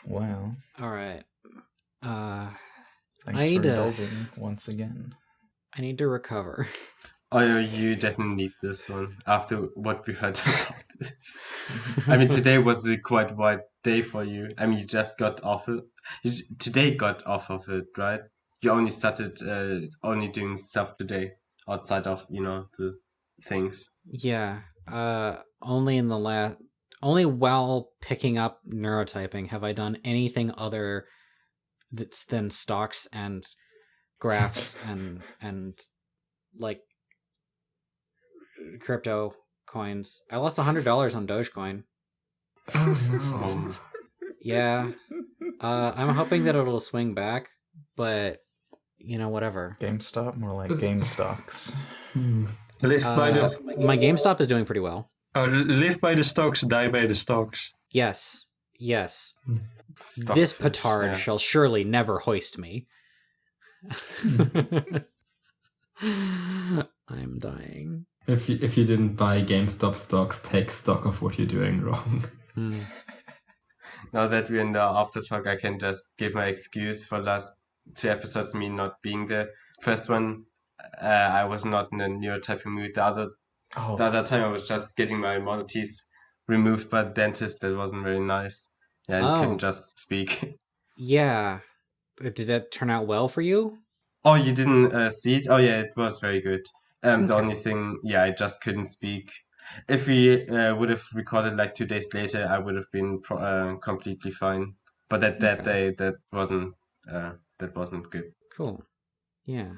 Wow. All right. Thanks for indulging once again. I need to recover. Oh, you definitely need this one after what we heard about this. I mean, today was a quite wide day for you. I mean, you just got off it. Today got off of it, right? You only started only doing stuff today outside of, the things. Yeah. Only in the last... only while picking up neurotyping have I done anything other than stocks and graphs and like crypto coins. I lost $100 on Dogecoin. Oh no. Yeah. I'm hoping that it'll swing back, but whatever. GameStop, more like game stocks. Live by the... My GameStop is doing pretty well. Oh, live by the stocks, die by the stocks. Yes. Stockfish, This petard shall surely never hoist me. I'm dying. If you didn't buy GameStop stocks, take stock of what you're doing wrong. Now that we're in the after talk, I can just give my excuse for last 2 episodes, me not being there. First one, I was not in a neurotyping mood. The other time I was just getting my monoties removed by the dentist. That wasn't very nice. Yeah, I couldn't just speak. Yeah. Did that turn out well for you? Oh, you didn't see it? Oh yeah, it was very good. The only thing, I just couldn't speak. If we would have recorded like 2 days later, I would have been completely fine. But that day, that wasn't good. Cool. Yeah.